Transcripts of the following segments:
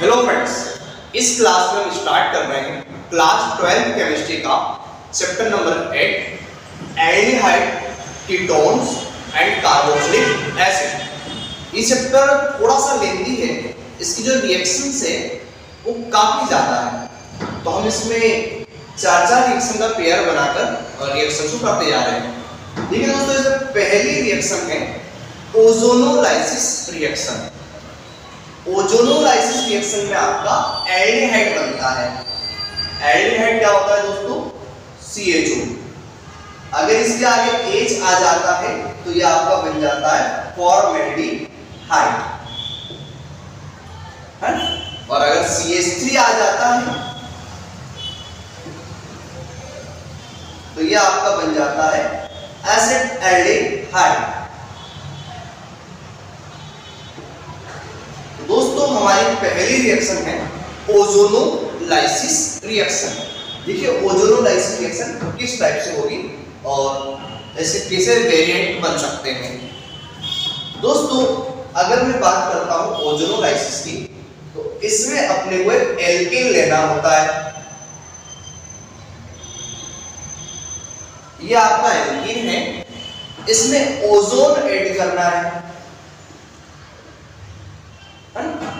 Hello friends, इस class में हम स्टार्ट कर रहे हैं क्लास 12 केमिस्ट्री का chapter number 8 aldehyde, ketones and carboxylic acid. ये चैप्टर थोड़ा सा लेंदी है, इसकी जो रिएक्शंस है वो काफी ज्यादा है, तो हम इसमें चार रिएक्शन का पेयर बनाकर रिएक्शन को करते जा रहे हैं। ठीक है दोस्तों, इसमें पहली रिएक्शन है ओजोनोलाइसिस रिएक्शन। ओजोनोलाइसिस रिएक्शन में आपका एल्डिहाइड बनता है। एल्डिहाइड क्या होता है दोस्तों? CHO। अगर इसके आगे H आ जाता है तो ये आपका बन जाता है फॉर्मेल्डिहाइड, है? और अगर CH3 आ जाता है तो ये आपका बन जाता है एसिड-एल्डिहाइड। दोस्तों हमारी पहली रिएक्शन है ओजोनोलाइसिस रिएक्शन। देखिए ओजोनोलाइसिस रिएक्शन किस टाइप से होगी और ऐसे कैसे वेरिएंट बन सकते हैं। दोस्तों अगर मैं बात करता हूं ओजोनोलाइसिस की, तो इसमें अपने को एक एल्केन लेना होता है। ये आपका एल्केन है, इसमें ओजोन ऐड करना है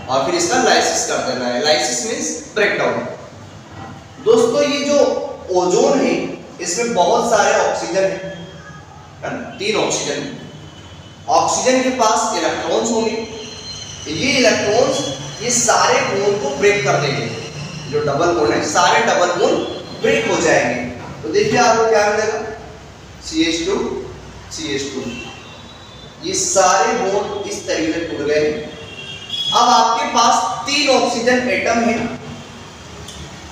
और फिर इसका लाइसिस कर देना है। Lysis means breakdown. दोस्तों ये जो ओजोन है इसमें बहुत सारे ऑक्सीजन है, 3 ऑक्सीजन। ऑक्सीजन के पास इलेक्ट्रॉन्स होंगे, ये इलेक्ट्रॉन्स ये सारे बॉन्ड को ब्रेक कर देंगे। जो डबल बॉन्ड है सारे डबल बॉन्ड ब्रेक हो जाएंगे। तो देखिए आपको क्या मिलेगा, CH2 CH2। ये सारे बॉन्ड इस तरीके से टूट गए। अब आपके पास 3 ऑक्सीजन एटम है,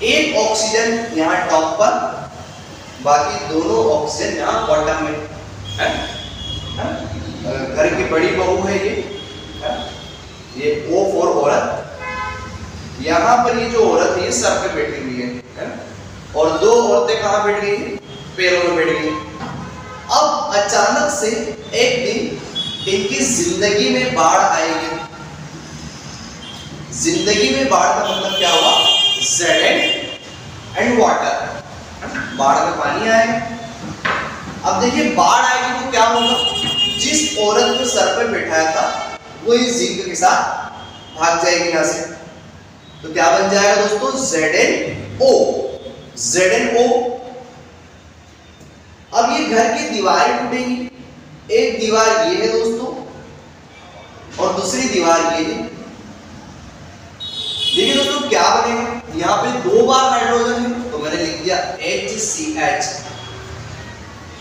एक ऑक्सीजन यहाँ टॉप पर, बाकी दोनों ऑक्सीजन यहाँ बॉटम में है? घर की बड़ी बहू है ये O फॉर औरत। यहाँ पर ये जो औरत है ये सर पे बैठी हुई है? और 2 औरतें कहाँ बैठ गई है? पैरों में बैठ गई। अब अचानक से एक दिन इनकी जिंदगी में बाढ़ आएगी। जिंदगी में बाढ़ का मतलब क्या हुआ? Zn एंड वाटर, बाढ़ में पानी आएगा। अब देखिए बाढ़ आएगी तो क्या होगा? जिस औरत को सर पर बैठाया था वो इस जिंक के साथ भाग जाएगी यहाँ से, तो क्या बन जाएगा दोस्तों? ZnO। ZnO। अब ये घर की दीवारें टूटेंगी। एक दीवार ये है दोस्तों और दूसरी दीवार ये है। देखिए दोस्तों क्या बनेगा, यहाँ पे 2 बार हाइड्रोजन है तो मैंने लिख दिया HCH,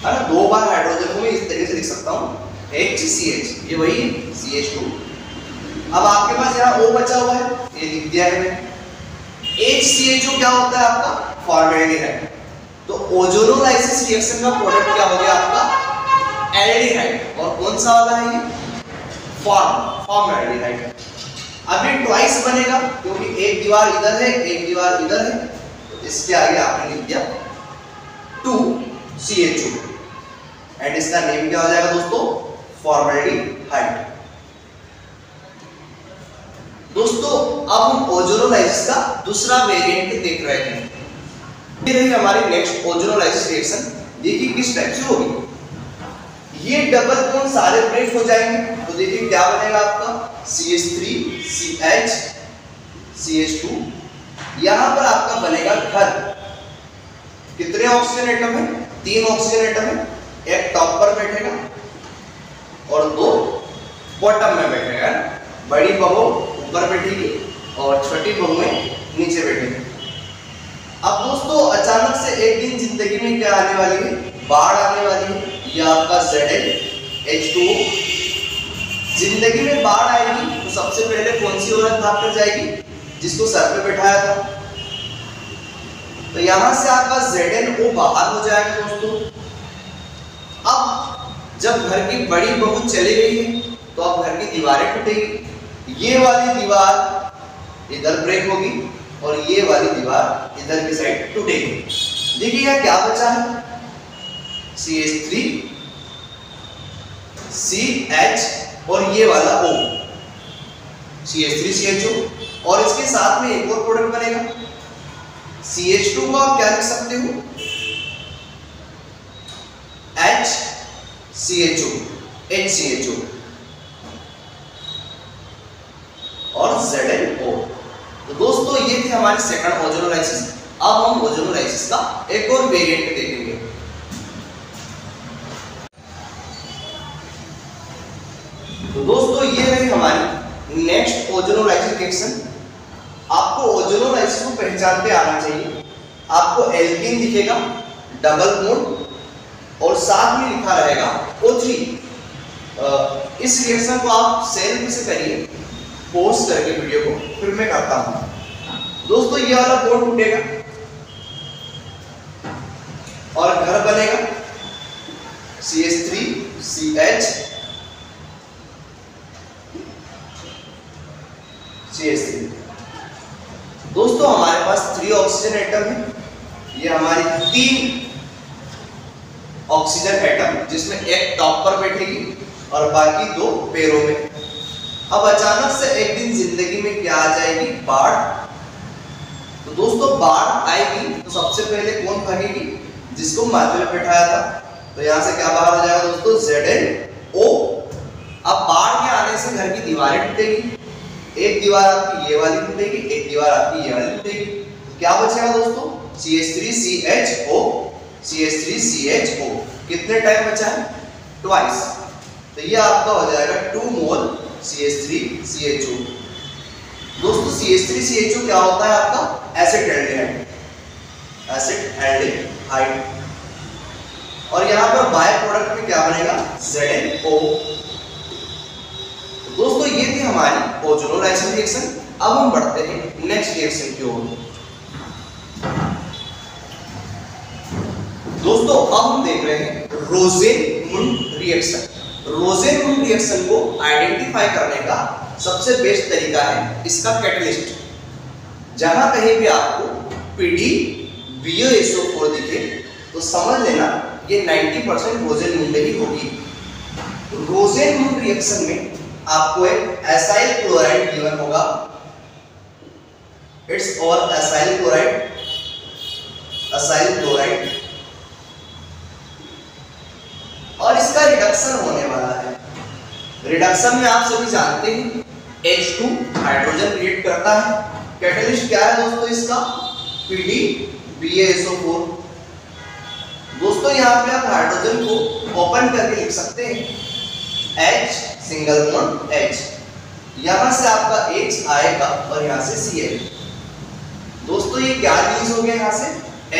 है ना? 2 बार हाइड्रोजन को मैं इस तरीके से लिख सकता हूँ HCH, ये वही है CH2। अब आपके पास यहाँ O बचा हुआ है, ये लिख दिया है मैंने। HCHO क्या होता है आपका? फॉर्मेल्डिहाइड। तो ओजोनोलाइसिस रिएक्शन का प्रोडक्ट क्या हो गया आपका? एल्डिहाइड। और कौन सा वाला है ये? फॉर्मेल्डिहाइड। अब ये ट्वाइस बनेगा क्योंकि एक दीवार इधर है एक दीवार इधर है, तो इसके आगे आपने लिख दिया 2CH2 एंड इसका नेम क्या हो जाएगा दोस्तों? फॉर्मेल्डिहाइड। दोस्तों अब हम ओजोनोलाइसिस का दूसरा वेरिएंट देख रहे हैं। ये रही हमारी नेक्स्ट ओजोनोलाइसिस रिएक्शन। देखिए किस टाइप से होगी। ये डबल बॉन्ड सारे ब्रेक हो जाएंगे, तो देखिए क्या बनेगा आपका? CH3 CH CH2। यहां पर आपका बनेगा घर। कितने ऑक्सीजन एटम है? 3 ऑक्सीजन एटम है। एक टॉप पर बैठेगा और 2 बॉटम में बैठेगा। बड़ी बहू ऊपर बैठेगी और छोटी बहुएं नीचे बैठेगी। अब दोस्तों अचानक से एक दिन जिंदगी में क्या आने वाली है? बाढ़ आने वाली है। ये आपका ZnH2O। जिंदगी में बाढ़ आएगी तो सबसे पहले कौन सी औरत भाग कर जाएगी? जिसको सर पे बैठाया था। तो यहां से आपका ZnO बाहर हो जाएगा दोस्तों। अब जब घर की बड़ी बहू चली गई है तो अब घर की दीवारें टूटेगी। ये वाली दीवार इधर ब्रेक होगी और ये वाली दीवार इधर की साइड टूटेगी। देखिए यहाँ क्या बचा है? CH3 CH और ये वाला O। CH3CHO, और इसके साथ में एक और प्रोडक्ट बनेगा CH2 को आप क्या लिख सकते हो HCHO, और ZnO। तो दोस्तों ये थी हमारी सेकंड ओजोनोलाइसिस। अब हम ओजोनोलाइसिस का एक और वेरिएंट देखेंगे। तो दोस्तों ये रही हमारी नेक्स्ट ओजोनोलाइसिस रिएक्शन। आपको ओजोनोलाइसिस को पहचानते आना चाहिए। आपको एल्कीन दिखेगा डबल बॉन्ड और साथ में लिखा रहेगा O3। इस रिएक्शन को आप सेल्फ से करिए, पॉज करके वीडियो को, फिर मैं करता हूं। दोस्तों ये वाला बॉन्ड टूटेगा और घर बनेगा CH3CH CH3। दोस्तों हमारे पास 3 ऑक्सीजन एटम है। ये हमारी 3 ऑक्सीजन एटम, जिसमें एक टॉप पर बैठेगी और बाकी 2 पैरों में। अब अचानक से एक दिन जिंदगी में क्या आ जाएगी? बाढ़। तो दोस्तों बाढ़ आएगी तो सबसे पहले कौन भागेगी? जिसको माथे में बैठाया था। तो यहां से क्या बाहर हो जाएगा दोस्तों? ZnO। अब बाढ़ के आने से घर की दीवारें टूटेगी। एक दीवार आपकी ये वाली टूटेगी, एक दीवार आपकी ये वाली टूटेगी। तो क्या बचेगा दोस्तों? CH3CHO, CH3CHO। कितने टाइम बचा है? ट्वाइस। तो ये आपका हो जाएगा 2 मोल CH3CHO। दोस्तों CH3CHO क्या होता है आपका? Acid aldehyde. और यहां पर बाय प्रोडक्ट में क्या बनेगा? ZnO। दोस्तों ये थी हमारी ओजोनोलाइसिस रिएक्शन। अब हम बढ़ते हैं नेक्स्ट रिएक्शन की ओर। दोस्तों अब हम देख रहे हैं रोजेनमुंड रिएक्शन। रोजेनमुंड रिएक्शन को आइडेंटिफाई करने का सबसे बेस्ट तरीका है इसका कैटलिस्ट। जहां कहीं भी आपको PdBOSO4 दिखे तो समझ लेना ये 90% रोजेनमुंड ही होगी। रोजेनमुंड रिएक्शन में आपको एक एसाइल क्लोराइड गिवन होगा। इट्स और एसाइल क्लोराइड और इसका रिडक्शन होने वाला है। रिडक्शन में आप सभी जानते हैं H2 हाइड्रोजन क्रिएट करता है। कैटलिस्ट क्या है दोस्तों इसका? PdBASO4। दोस्तों यहाँ पे आप हाइड्रोजन को ओपन करके लिख सकते हैं H सिंगल बॉन्ड H। यहां से आपका H आएगा और यहां से Cl। दोस्तों ये क्या रिलीज हो गया? यहां से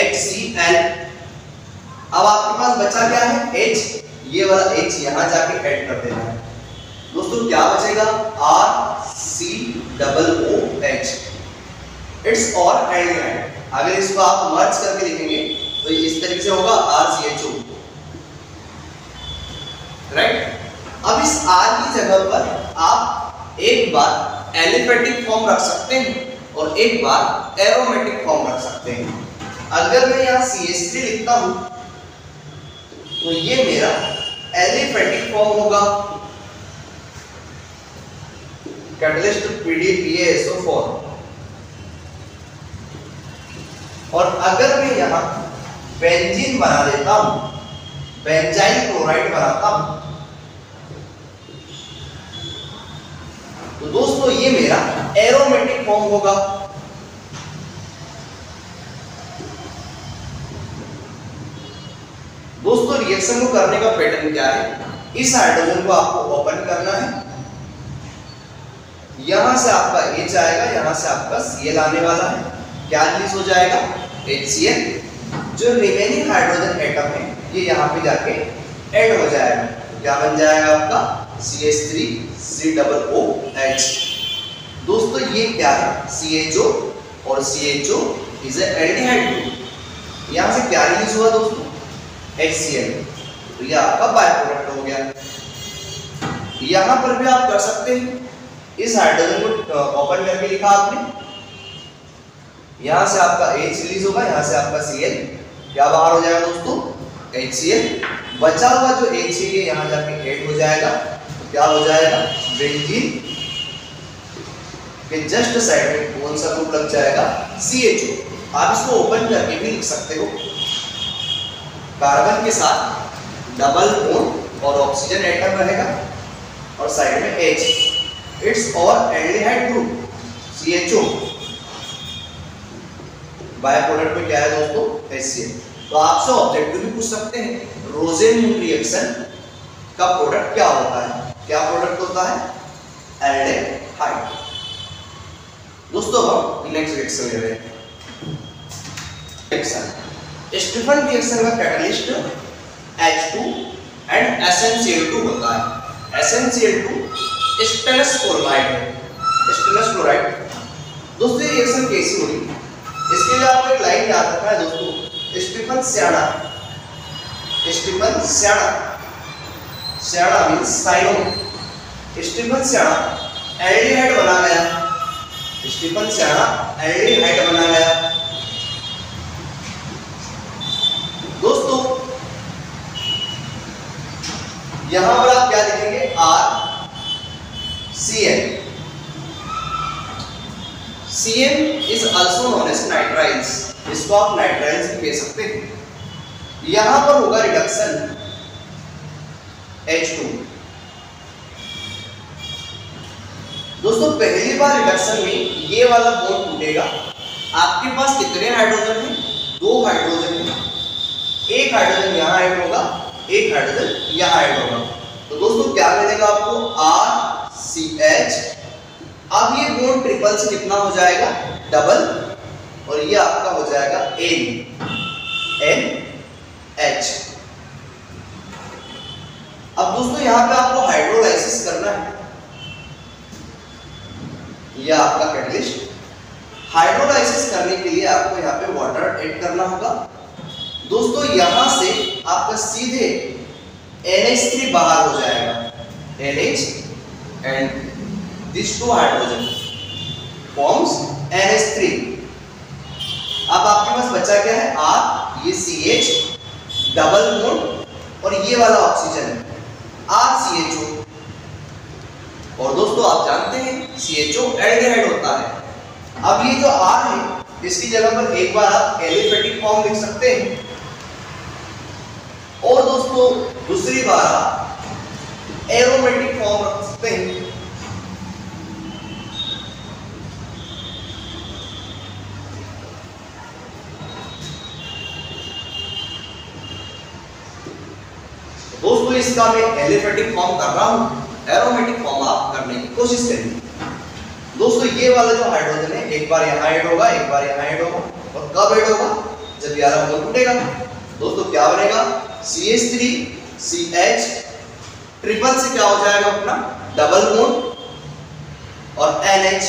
HCl। अब आपके पास बचा क्या है? H। ये वाला H यहां जाके ऐड कर देना है। दोस्तों क्या बचेगा? RCOOH। इट्स और एल्डिहाइड। अगर इसको आप मर्ज करके लिखेंगे तो इस तरीके से होगा RCHO, राइट। अब इस R की जगह पर आप एक बार एलिफेटिक फॉर्म रख सकते हैं और एक बार एरोमेटिक फॉर्म रख सकते हैं। अगर मैं यहाँ CH3 लिखता हूं तो ये मेरा एलिफेटिक फॉर्म होगा, कैटलिस्ट PdBASO4। और अगर मैं यहाँ बेंजीन बना देता हूं, बेंजाइल क्लोराइड बनाता हूं, तो दोस्तों ये मेरा एरोमेटिक फॉर्म होगा। दोस्तों रिएक्शन को करने का पैटर्न क्या है? इस हाइड्रोजन को आपको ओपन करना है। यहां से आपका H आएगा, यहां से आपका Cl आने वाला है। क्या रिलीज हो जाएगा? HCl। जो रिमेनिंग हाइड्रोजन एटम है ये यहां पे जाके ऐड हो जाएगा। क्या बन जाएगा आपका? CH3COOH। दोस्तों ये क्या है? CHO और CHO इज एल्डिहाइड ग्रुप। यहां से क्या रिलीज हुआ दोस्तों? HCl। तो ये आपका बाय प्रोडक्ट हो गया। यहां पर भी आप कर सकते हैं। इस हाइड्रोजन को ओपन करके लिखा आपने, यहां से आपका H रिलीज होगा, यहां से आपका Cl। क्या बाहर हो जाएगा दोस्तों? HCl। बचा हुआ जो H है यहां जाके ऐड हो जाएगा। तो क्या हो जाएगा? बेंजीन के जस्ट साइड में कौन सा ग्रुप लग जाएगा, CHO। आप इसको ओपन करके भी लिख सकते हो। कार्बन के साथ डबल बॉन्ड और ऑक्सीजन एटम रहेगा और साइड में H, इट्स और aldehyde group CHO। Bye product में क्या है दोस्तों, HCl। तो आपसे ऑब्जेक्टिव भी पूछ सकते हैं, रोजेन रिएक्शन का प्रोडक्ट क्या होता है, क्या प्रोडक्ट होता है, एल्डिहाइड। दोस्तों हम नेक्स्ट रिएक्शन ले रहे हैं। स्टीफन रिएक्शन का कैटलिस्ट H2 एंड SnCl2 होता है। SnCl2 स्टेनस क्लोराइड है, स्टेनस क्लोराइड। दोस्तों ये रिएक्शन कैसी होगी, इसके लिए आपको एक लाइन याद रखना है दोस्तों, स्टीफन स्याना, स्टीफन स्याना, स्याना मींस साइनो। स्टीफन स्याना एल्डिहाइड बना गया, स्टीफन स्याना एल्डिहाइड बना गया। दोस्तों यहां पर आप क्या लिखेंगे, RCl। Cl is also known as nitriles, इसको आप नाइट्राइल्स भी कह सकते हैं। यहां पर होगा रिडक्शन H2। दोस्तों पहली बार रिडक्शन में ये वाला बॉन्ड टूटेगा। आपके पास कितने हाइड्रोजन हैं, 2 हाइड्रोजन हैं, एक हाइड्रोजन यहाँ ऐड होगा, एक हाइड्रोजन यहाँ ऐड होगा। तो दोस्तों क्या मिलेगा आपको, RCH। अब ये बॉन्ड ट्रिपल से कितना हो जाएगा, डबल, और ये आपका हो जाएगा NH। अब दोस्तों यहां पे आपको हाइड्रोलाइसिस करना है, ये आपका कैटलिस्ट। हाइड्रोलाइसिस करने के लिए आपको यहाँ पे वाटर ऐड करना होगा। दोस्तों यहां से आपका सीधे NH3 बाहर हो जाएगा, NH and these two hydrogen forms NH3। अब आपके पास बचा क्या है, R, ये CH डबल बॉन्ड और ये वाला ऑक्सीजन है RCHO। और दोस्तों आप जानते हैं CHO एल्डिहाइड होता है। अब ये जो R है इसकी जगह पर एक बार आप एलिफेटिक फॉर्म लिख सकते हैं, और दोस्तों दूसरी बार आप एरोमेटिक फॉर्म रख सकते हैं। दोस्तों इसका मैं एलिफेटिक फॉर्म कर रहा हूं, एरोमेटिक फॉर्म आप करने की कोशिश करिए। दोस्तों ये वाला जो हाइड्रोजन है एक बार यहाँ ऐड होगा, एक बार यहाँ ऐड होगा, और कब ऐड होगा, जब ये वाला बॉन्ड टूटेगा। दोस्तों क्या बनेगा, CH3 CH ट्रिपल से क्या हो जाएगा अपना डबल बॉन्ड और NH।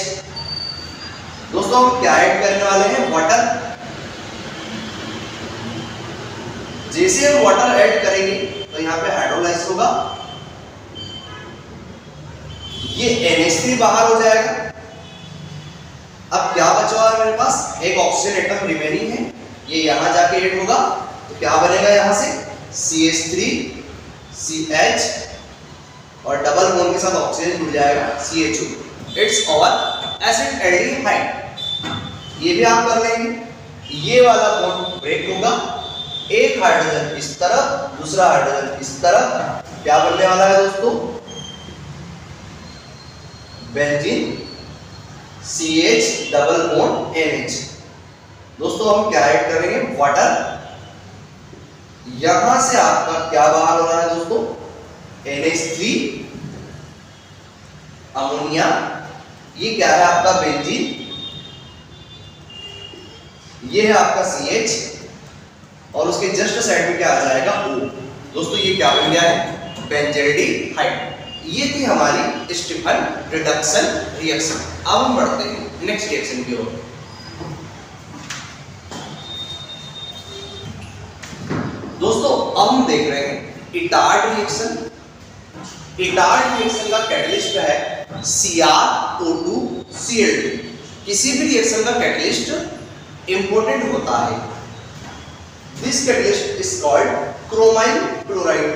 दोस्तों हम क्या ऐड करने वाले हैं, वाटर। जैसे हम वाटर ऐड करेंगे तो यहाँ पे हाइड्रोलाइज होगा, ये NH3 बाहर हो जाएगा। अब क्या बचा हुआ है मेरे पास, एक ऑक्सीजन एटम रिमेनिंग है, ये यहां जाके ऐड होगा, तो क्या बनेगा यहां से CH3 CH और डबल बॉन्ड के साथ ऑक्सीजन जुड़ जाएगा CHO। इट्स और एसिड एल्डिहाइड। ये भी आप कर लेंगे। ये वाला बॉन्ड ब्रेक होगा, एक हाइड्रोजन इस तरफ, दूसरा हाइड्रोजन इस तरफ, क्या बनने वाला है दोस्तों, benzene CH double bond NH। दोस्तों हम क्या ऐड करेंगे, वाटर। यहां से आपका क्या बाहर हो रहा है दोस्तों, NH3 अमोनिया, ये क्या है आपका बेंजीन, ये है आपका CH, और उसके जस्ट साइड में क्या आ जाएगा O। दोस्तों ये क्या बन गया है, बेंजल्डिहाइड। ये थी हमारी स्टीफन रिडक्शन रिएक्शन। अब हम बढ़ते हैं नेक्स्ट रिएक्शन की ओर। दोस्तों अब हम देख रहे हैं इटार्ड रिएक्शन। इटार्ड रिएक्शन का कैटलिस्ट है CrO2Cl2। किसी भी रिएक्शन का कैटलिस्ट इंपॉर्टेंट होता है। This catalyst is called chromyl chloride.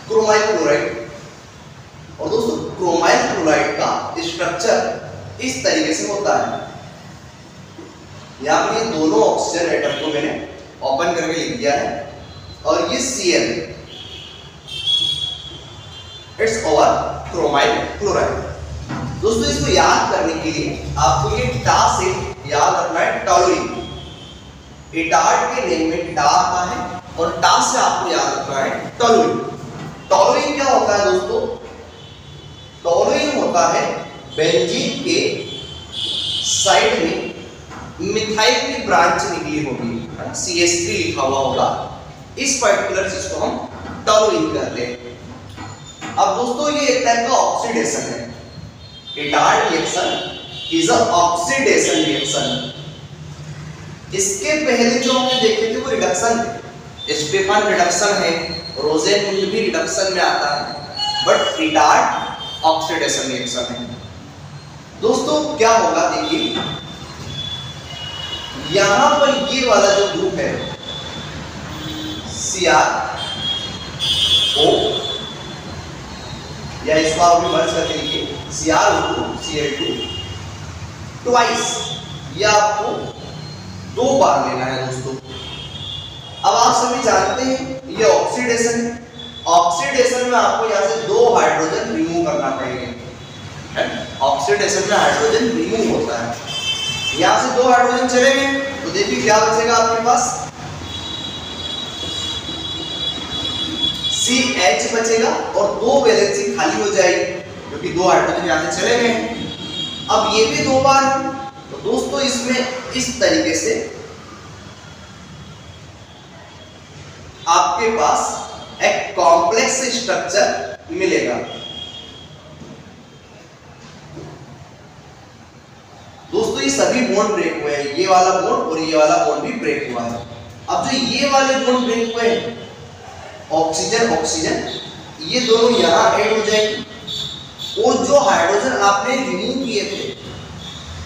Chromyl chloride. और दोस्तों क्रोमाइल क्लोराइड का स्ट्रक्चर इस तरीके से होता है। यहाँ पर ये दोनों ऑक्सीजन एटम को मैंने ओपन करके लिख दिया है और ये Cl, it's over chromyl chloride. दोस्तों इसको याद करने के लिए आपको ये टा से याद रखना है टॉलुइन। इटार्ट के नेम में टा आता है और टा से आपको याद रखना है टॉलुइन। टॉलुइन क्या होता है दोस्तों? टॉलुइन होता है बेंजीन के साइड में मिथाइल की ब्रांच निकली होगी, CH3 लिखा हुआ होगा, इस पर्टिकुलर चीज को हम टॉलुइन कहते हैं। अब दोस्तों ये एक टाइप का ऑक्सीडेशन है। Etard reaction is a oxidation reaction. इसके पहले जो हमने देखे थे वो रिडक्शन थे, स्टेफन रिडक्शन है, रोजेनमुंड भी रिडक्शन में आता है, बट इटार्ट ऑक्सीडेशन रिएक्शन है। दोस्तों क्या होगा देखिए, यहां पर ये वाला जो ग्रुप है CrO, या इसको आप भी मर्ज करके लिखिए CrO2 Cl2 ट्वाइस, ये आपको 2 बार लेना है दोस्तों। अब आप सभी जानते हैं ये ऑक्सीडेशन है। ऑक्सीडेशन में आपको यहाँ से 2 हाइड्रोजन रिमूव करना पड़ेगा। ऑक्सीडेशन में हाइड्रोजन रिमूव होता है, यहाँ से 2 हाइड्रोजन चले गए तो देखिए क्या बचेगा आपके पास, CH बचेगा और 2 वैलेंसी खाली हो जाएगी क्योंकि 2 हाइड्रोजन यहाँ से चले गए। अब ये भी 2 बार है, तो दोस्तों इसमें इस तरीके से आपके पास एक कॉम्प्लेक्स स्ट्रक्चर मिलेगा। दोस्तों ये सभी बॉन्ड ब्रेक हुए हैं, ये वाला बॉन्ड और ये वाला बॉन्ड भी ब्रेक हुआ है। अब जो ये वाले बॉन्ड ब्रेक हुए हैं, ऑक्सीजन ऑक्सीजन, ये दोनों यहां ऐड हो जाएंगे। वो जो हाइड्रोजन आपने रिमूव किए थे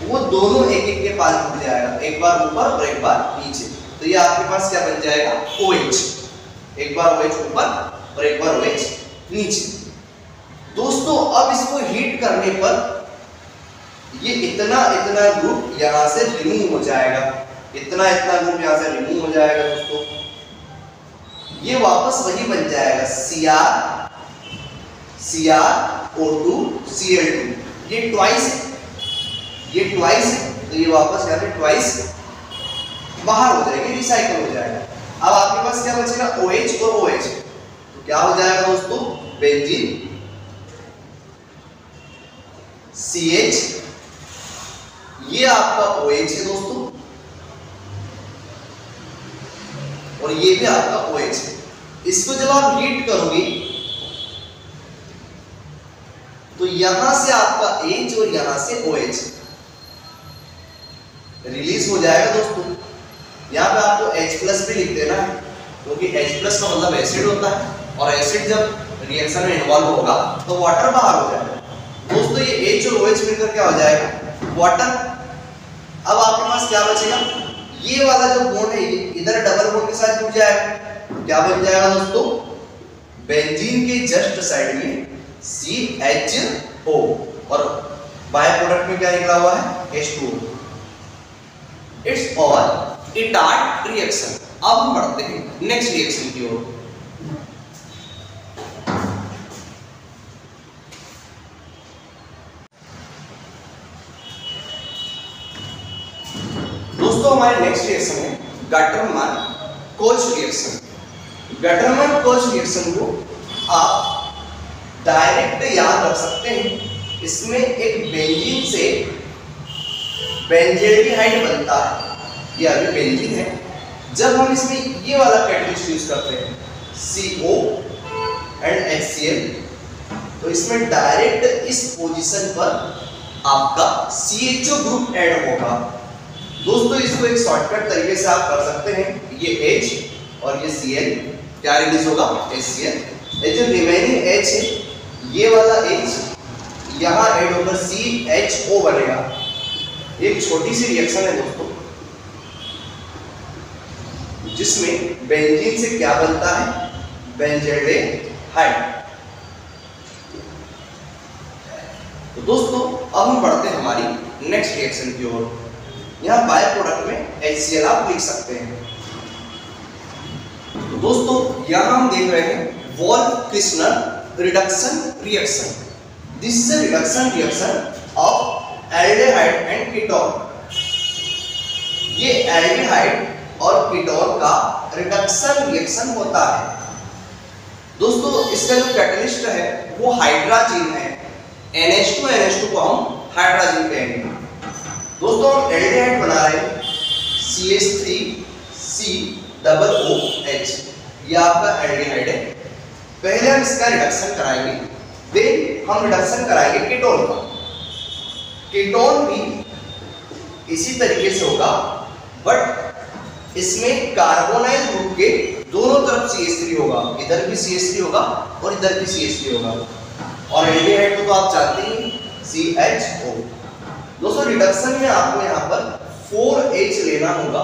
वो दोनों एक एक के पास जुड़ जाएगा, एक बार ऊपर और एक बार नीचे। तो ये आपके पास क्या बन जाएगा, OH। एक बार OH ऊपर और एक बार OH नीचे। दोस्तों अब इसको हीट करने पर ये इतना इतना ग्रुप यहां से रिमूव हो जाएगा, इतना इतना ग्रुप यहां से रिमूव हो जाएगा दोस्तों। ये वापस वही बन जाएगा CrO2 Cl2। ये ट्वाइस है, ये ट्वाइस है, तो ये वापस यहाँ पे ट्वाइस बाहर हो जाएगी, रिसाइकल हो जाएगा। अब आपके पास क्या बचेगा, OH और OH। तो क्या हो जाएगा दोस्तों, बेंजीन CH, ये आपका OH है दोस्तों, और ये भी आपका OH है। इसको जब आप हीट करोगे तो यहां से आपका H और यहां से OH रिलीज हो जाएगा दोस्तों। यहां पे आपको H+ भी लिख देना है क्योंकि H+ का मतलब एसिड होता है, और एसिड जब रिएक्शन में इन्वॉल्व होगा तो वाटर बाहर हो जाएगा। दोस्तों ये H और OH मिलकर क्या हो जाएगा, वाटर। अब आपके पास क्या बचेगा, ये वाला जो बॉन्ड है इधर डबल बॉन्ड के साथ जुड़ जाएगा, क्या बन जाएगा दोस्तों, बेंजीन के जस्ट साइड में CHO, और बाय प्रोडक्ट में क्या निकला हुआ है, H2O। It's all Etard reaction. अब हम बढ़ते हैं नेक्स्ट रिएक्शन की ओर। दोस्तों हमारे नेक्स्ट रिएक्शन है गटरमैन-कोच रिएक्शन। गटरमैन-कोच रिएक्शन को आप डायरेक्ट याद रख सकते हैं। इसमें एक बेंजीन से बेंजेल्डिहाइड बनता है, ये अभी बेंजीन है। जब हम इसमें ये वाला कैटलिस्ट यूज करते हैं CO एंड HCl, तो इसमें डायरेक्ट इस पोजीशन पर आपका CHO ग्रुप ऐड होगा। दोस्तों इसको एक शॉर्टकट तरीके से आप कर सकते हैं, ये H और ये Cl, क्या रिलीज होगा, HCl। ये जो रिमेनिंग H है, ये वाला H यहाँ ऐड होकर CHO बनेगा। एक छोटी सी रिएक्शन है दोस्तों, जिसमें बेंजीन से क्या बनता है, बेंजेल्डेहाइड। तो दोस्तों अब हम बढ़ते हैं हमारी नेक्स्ट रिएक्शन की ओर। यहाँ बाय प्रोडक्ट में HCl आप लिख सकते हैं। तो दोस्तों यहाँ हम देख रहे हैं Wolff Kishner reduction reaction. This is a reduction reaction of aldehyde and ketone. ये एल्डिहाइड और कीटोन का रिडक्शन रिएक्शन होता है। दोस्तों इसका जो कैटलिस्ट है वो हाइड्राजीन है। NH2 को हम हाइड्राजीन कहेंगे। दोस्तों हम एल्डिहाइड बना रहे हैं CH3COOH, ये आपका एल्डिहाइड है। पहले हम इसका रिडक्शन कराएंगे, फिर हम रिडक्शन कराएंगे कीटोन का। कीटोन भी इसी तरीके से होगा, बट इसमें कार्बोनाइल ग्रुप के दोनों तरफ CH3 होगा, इधर भी CH3 होगा और इधर भी CH3 होगा। और एल्डिहाइड को तो आप जानते ही CHO। दोस्तों रिडक्शन में आपको यहाँ पर 4H लेना होगा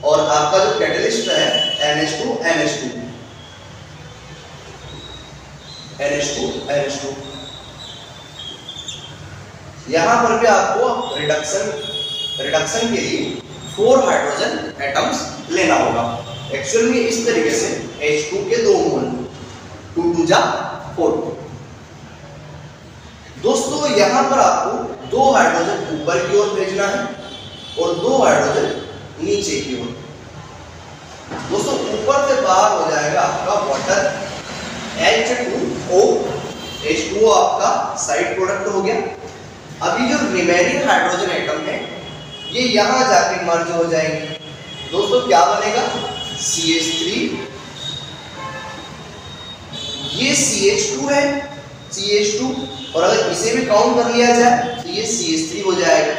और आपका जो कैटलिस्ट है NH2 यहाँ पर भी आपको रिडक्शन के लिए 4 हाइड्रोजन एटम्स लेना होगा। एक्चुअल में इस तरीके से H2 के 2 मोल 2 2 जा 4। दोस्तों यहाँ पर आपको 2 हाइड्रोजन ऊपर की ओर भेजना है और 2 हाइड्रोजन नीचे की ओर। दोस्तों ऊपर से बाहर हो जाएगा आपका वाटर H2O। H2O आपका साइड प्रोडक्ट हो गया। अभी जो रिमेनिंग हाइड्रोजन एटम है ये यहाँ जाके मर्ज हो जाएंगे। दोस्तों क्या बनेगा? CH3, ये CH2 है, CH2, और अगर इसे भी काउंट कर लिया जाए तो ये CH3 हो जाएगा,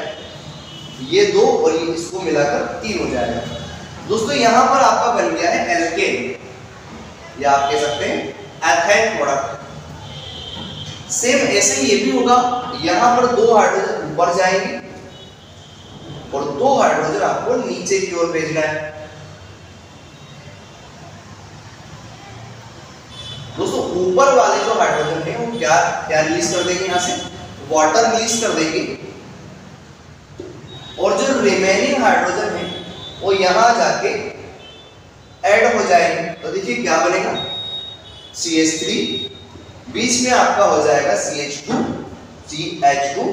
ये 2 और ये इसको मिलाकर 3 हो जाएगा। दोस्तों यहाँ पर आपका बन गया है एल्केन, या आप कह सकते हैं एथेन प्रोडक्ट। सेम ऐसे ही ये भी होगा, यहाँ पर 2 हाइड्रोजन ऊपर जाएंगे और 2 हाइड्रोजन आपको नीचे की ओर भेजना है। दोस्तों ऊपर वाले जो हाइड्रोजन है वो क्या रिलीज कर देंगे, यहाँ से वाटर रिलीज कर देंगे, और जो रिमेनिंग हाइड्रोजन है वो यहाँ जाके ऐड हो जाएंगे। तो देखिए क्या बनेगा, CH3, बीच में आपका हो जाएगा CH2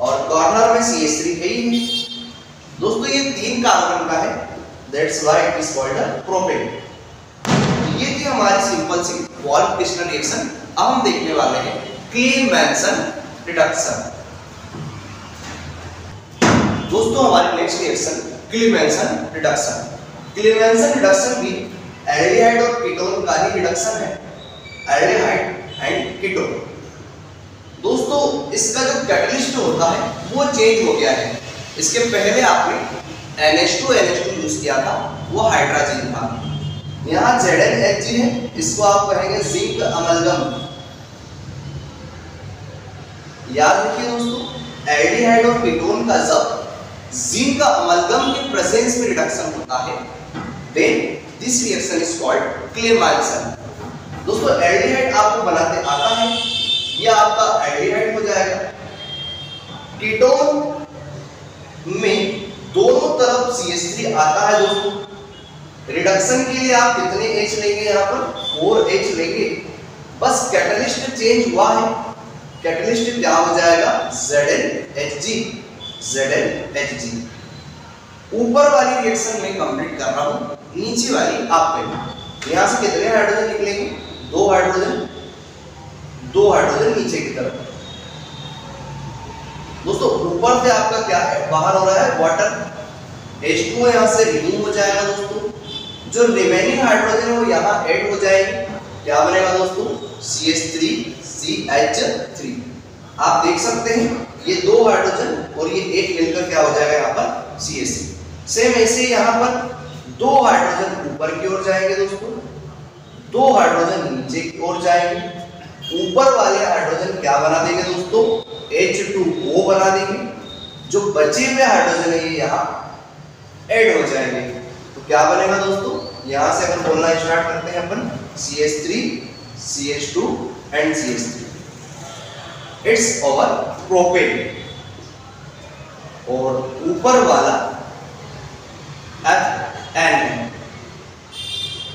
और कॉर्नर में CH3 है ही। दोस्तों ये 3 कार्बन का है, that's why it is called a propane. ये थी हमारी सिंपल सी वॉल्फ-किर्शनर रिएक्शन। अब हम देखने वाले हैं क्लीमेंसन रिडक्शन। दोस्तों हमारी नेक्स्ट रिएक्शन क्लीमेंसन रिडक्शन। क्लीमेंसन रिडक्शन भी एल्डिहाइड और कीटोन का ही रिडक्शन है, एल्डिहाइड एंड कीटोन। दोस्तों इसका जो कैटलिस्ट होता है वो चेंज हो गया है। इसके पहले आपने NH2 यूज किया था, वो हाइड्राजीन था। यहाँ ZnHg है, इसको आप कहेंगे जिंक अमलगम। याद रखिए दोस्तों, एल्डिहाइड और कीटोन का जब जिंक अमलगम के प्रेजेंस में रिडक्शन होता है, then this reaction is called Clemmensen. दोस्तों एल्डिहाइड आपको बनाते आता है, यह आपका एल्डिहाइड हो जाएगा। कीटोन में दोनों तरफ CH3 आता है। दोस्तों रिडक्शन के लिए आप कितने H लेंगे, यहाँ पर 4H लेंगे। बस कैटलिस्ट चेंज हुआ है, कैटलिस्ट क्या हो जाएगा, ZnHg। ऊपर वाली रिएक्शन में कंप्लीट कर रहा हूं, नीचे वाली आप करेंगे। यहाँ से कितने हाइड्रोजन निकलेंगे, 2 हाइड्रोजन नीचे की तरफ। दोस्तों ऊपर से आपका क्या है, बाहर हो रहा है वाटर। H2 यहाँ से रिमूव हो जाएगा। दोस्तों जो रिमेनिंग हाइड्रोजन है वो यहाँ ऐड हो जाएगी। क्या बनेगा दोस्तों, CH3CH3। आप देख सकते हैं ये 2 हाइड्रोजन और ये एक मिलकर क्या हो जाएगा यहाँ पर CH3। सेम ऐसे यहाँ पर 2 हाइड्रोजन ऊपर की ओर जाएंगे। दोस्तों 2 हाइड्रोजन नीचे की ओर जाएंगे। ऊपर वाले हाइड्रोजन क्या बना देंगे दोस्तों, H2O बना देंगे। जो बचे हुए हाइड्रोजन है ये यहाँ ऐड हो जाएंगे। तो क्या बनेगा दोस्तों, यहाँ से अगर बोलना स्टार्ट करते हैं अपन CH3, CH2 and CH3। It's our propane, और ऊपर वाला FN है।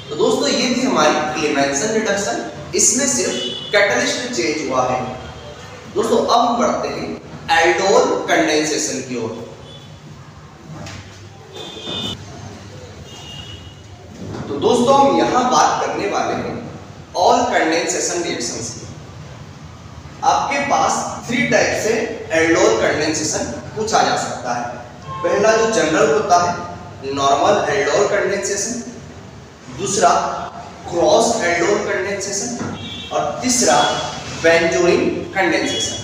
तो दोस्तों ये थी हमारी क्लेमेंसन रिडक्शन, इसमें सिर्फ कैटलिस्ट चेंज हुआ है। दोस्तों अब हम बढ़ते हैं एल्डोल कंडेंसेशन की ओर। तो दोस्तों हम यहां बात करने वाले हैं ऑल कंडेंसेशन रिएक्शंस की। आपके पास 3 टाइप से एल्डोल कंडेंसेशन पूछा जा सकता है। पहला जो जनरल होता है नॉर्मल एल्डोल कंडेंसेशन, दूसरा क्रॉस एल्डोल कंडेंसेशन, और तीसरा बेंजोइन कंडेंसेशन।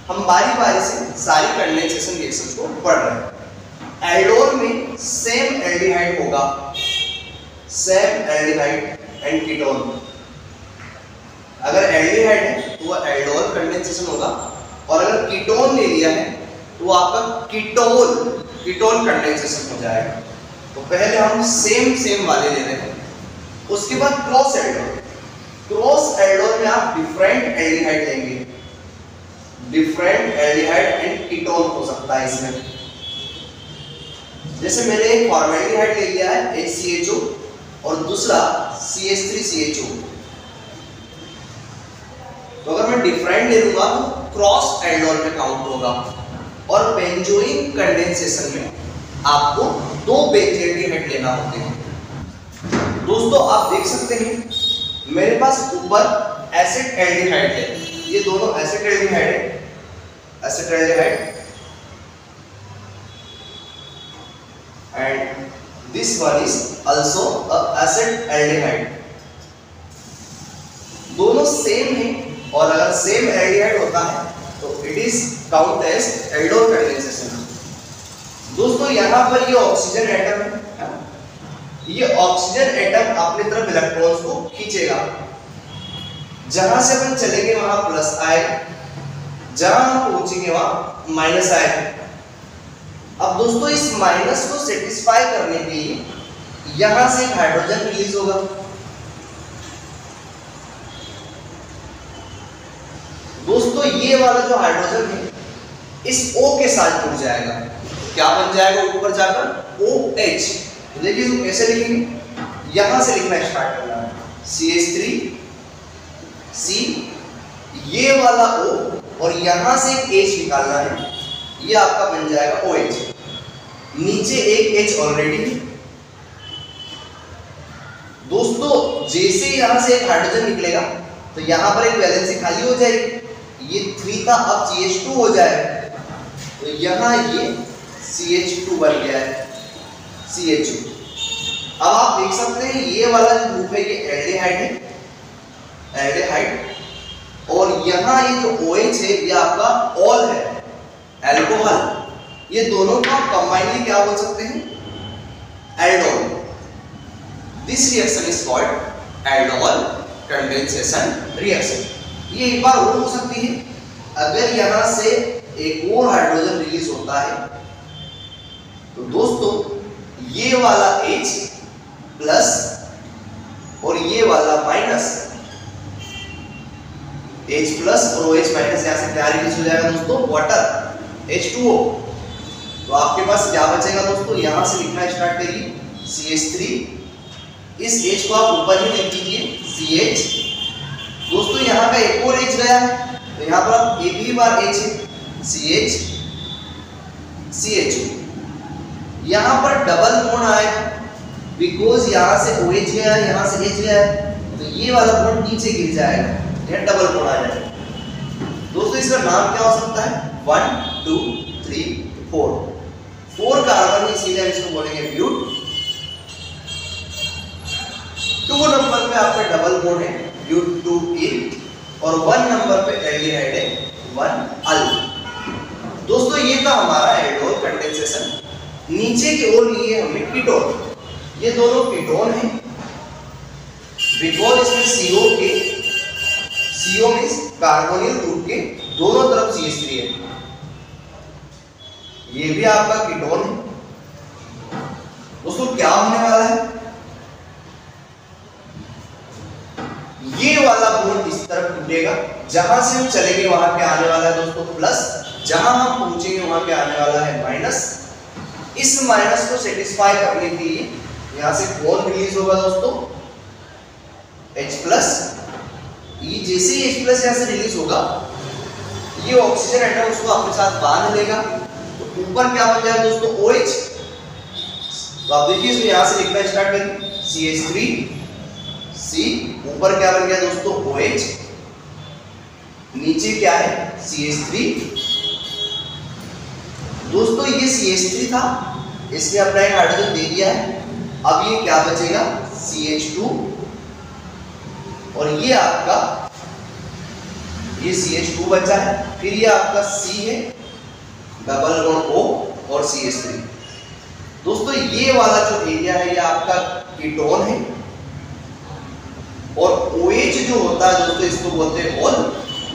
हम बारी बारी से सारी कंडेंसेशन रिएक्शंस को पढ़ रहे हैं। एल्डोल में सेम एल्डिहाइड होगा, सेम एल्डिहाइड एंड कीटोन। अगर एल्डिहाइड है तो वो एल्डोल कंडेंसेशन होगा, और अगर कीटोन ले लिया है तो आपका कीटोन कंडेंसेशन हो जाएगा। तो पहले हम सेम वाले ले रहे हैं, उसके बाद क्रॉस एल्डोल। क्रॉस एल्डोल में आप डिफरेंट एल्डिहाइड लेंगे, डिफरेंट एल्डिहाइड एंड कीटोन हो सकता है इसमें। जैसे मैंने एक फॉर्मेल्डिहाइड ले लिया है HCHO और दूसरा CH3CHO। तो अगर मैं डिफरेंट ले लूंगा तो क्रॉस एल्डोल में काउंट होगा। और बेंजोइन कंडेंसेशन में आपको 2 बेंजोएल्डिहाइड लेना होते हैं। दोस्तों आप देख सकते हैं मेरे पास ऊपर एसिड एल्डिहाइड है, ये दोनों एसिड एल्डिहाइड है, acid aldehyde, and this one is also a acid aldehyde. दोनों सेम है, और अगर सेम एल्डिहाइड होता है तो it is count as aldol condensation. दोस्तों यहाँ पर ये ऑक्सीजन एटम है, ये ऑक्सीजन एटम अपनी तरफ इलेक्ट्रॉन्स को खींचेगा। जहां से अपन चलेंगे वहां प्लस आएगा, जहां हम पहुंचेंगे वहां माइनस आएगा। अब दोस्तों इस माइनस को सेटिस्फाई करने के लिए यहां से एक हाइड्रोजन रिलीज होगा। दोस्तों ये वाला जो हाइड्रोजन है इस O के साथ जुड़ जाएगा, क्या बन जाएगा ऊपर जाकर OH। तो देखिए इसको कैसे लिखेंगे, यहां से लिखना स्टार्ट करना है, CH3C, ये वाला O और यहां से एक H निकालना है, ये आपका बन जाएगा OH। नीचे एक H ऑलरेडी है। दोस्तों जैसे यहां से एक हाइड्रोजन निकलेगा तो यहां पर एक वैलेंसी खाली हो जाएगी, ये 3 था अब CH2 हो जाएगा, तो यहां ये CH2 बन गया है, CH2। अब आप देख सकते हैं ये वाला जो ग्रुप है ये एल्डिहाइड है, एल्डिहाइड, और यहाँ ये जो OH है ये आपका ऑल है, अल्कोहल। ये दोनों को आप कंबाइनली क्या बोल सकते हैं, aldol. This reaction is called aldol condensation reaction. ये एक बार और हो सकती है, अगर यहाँ से एक और हाइड्रोजन रिलीज होता है तो दोस्तों ये वाला H प्लस और ये वाला माइनस, H प्लस और OH माइनस यहाँ से क्या रिलीज हो जाएगा दोस्तों, वाटर H2O। तो आपके पास क्या बचेगा दोस्तों, यहां से लिखना स्टार्ट करिए CH3, इस H को आप ऊपर ही लिख दीजिए CH। दोस्तों यहाँ का एक और H गया है तो यहाँ पर आप एक ही बार H है, CH CHO। यहाँ पर डबल बॉन्ड आएगा बिकॉज यहाँ से OH गया है, यहाँ से H गया है, तो ये वाला बॉन्ड नीचे गिर जाएगा, यहाँ डबल बॉन्ड आ जाएगा। दोस्तों इसका नाम क्या हो सकता है, 1 2 3 4 कार्बन, इसीलिए हम इसको बोलेंगे ब्यूट। 2 नंबर पे आपका डबल बॉन्ड है ब्यूट 2 इन, और 1 नंबर पे एल्डिहाइड है 1 अल। दोस्तों ये था हमारा एल्डोल कंडेंसेशन। नीचे की ओर लिए हमने कीटोन, ये दोनों कीटोन हैं बिकॉज इसमें CO मींस कार्बोनिल ग्रुप के दोनों तरफ CH3 है, ये भी आपका कीटोन है। दोस्तों क्या होने वाला है, ये वाला बॉन्ड इस तरफ टूटेगा, जहां से हम चलेंगे वहां क्या आने वाला है दोस्तों प्लस, जहां हम पहुंचेंगे वहां क्या आने वाला है माइनस। इस माइनस को सेटिस्फाई करने के लिए यहां से कौन रिलीज होगा दोस्तों, H प्लस। ये जैसे ही H प्लस यहां से रिलीज होगा, ये ऑक्सीजन एटम उसको अपने साथ बांध लेगा, तो ऊपर क्या बन जाएगा दोस्तों OH। तो आप देखिए इसमें यहां से लिखना स्टार्ट करेंगे CH3 C, ऊपर क्या बन गया दोस्तों OH, नीचे क्या है CH3। दोस्तों ये CH3 था, इसने अपना एक हाइड्रोजन दे दिया है, अब ये क्या बचेगा CH2, और ये आपका ये CH2 बचा है, फिर ये आपका C है, डबल बॉन्ड O और CH3। दोस्तों ये वाला जो एरिया है ये आपका कीटोन है, और OH जो होता है दोस्तों इसको बोलते हैं ऑल।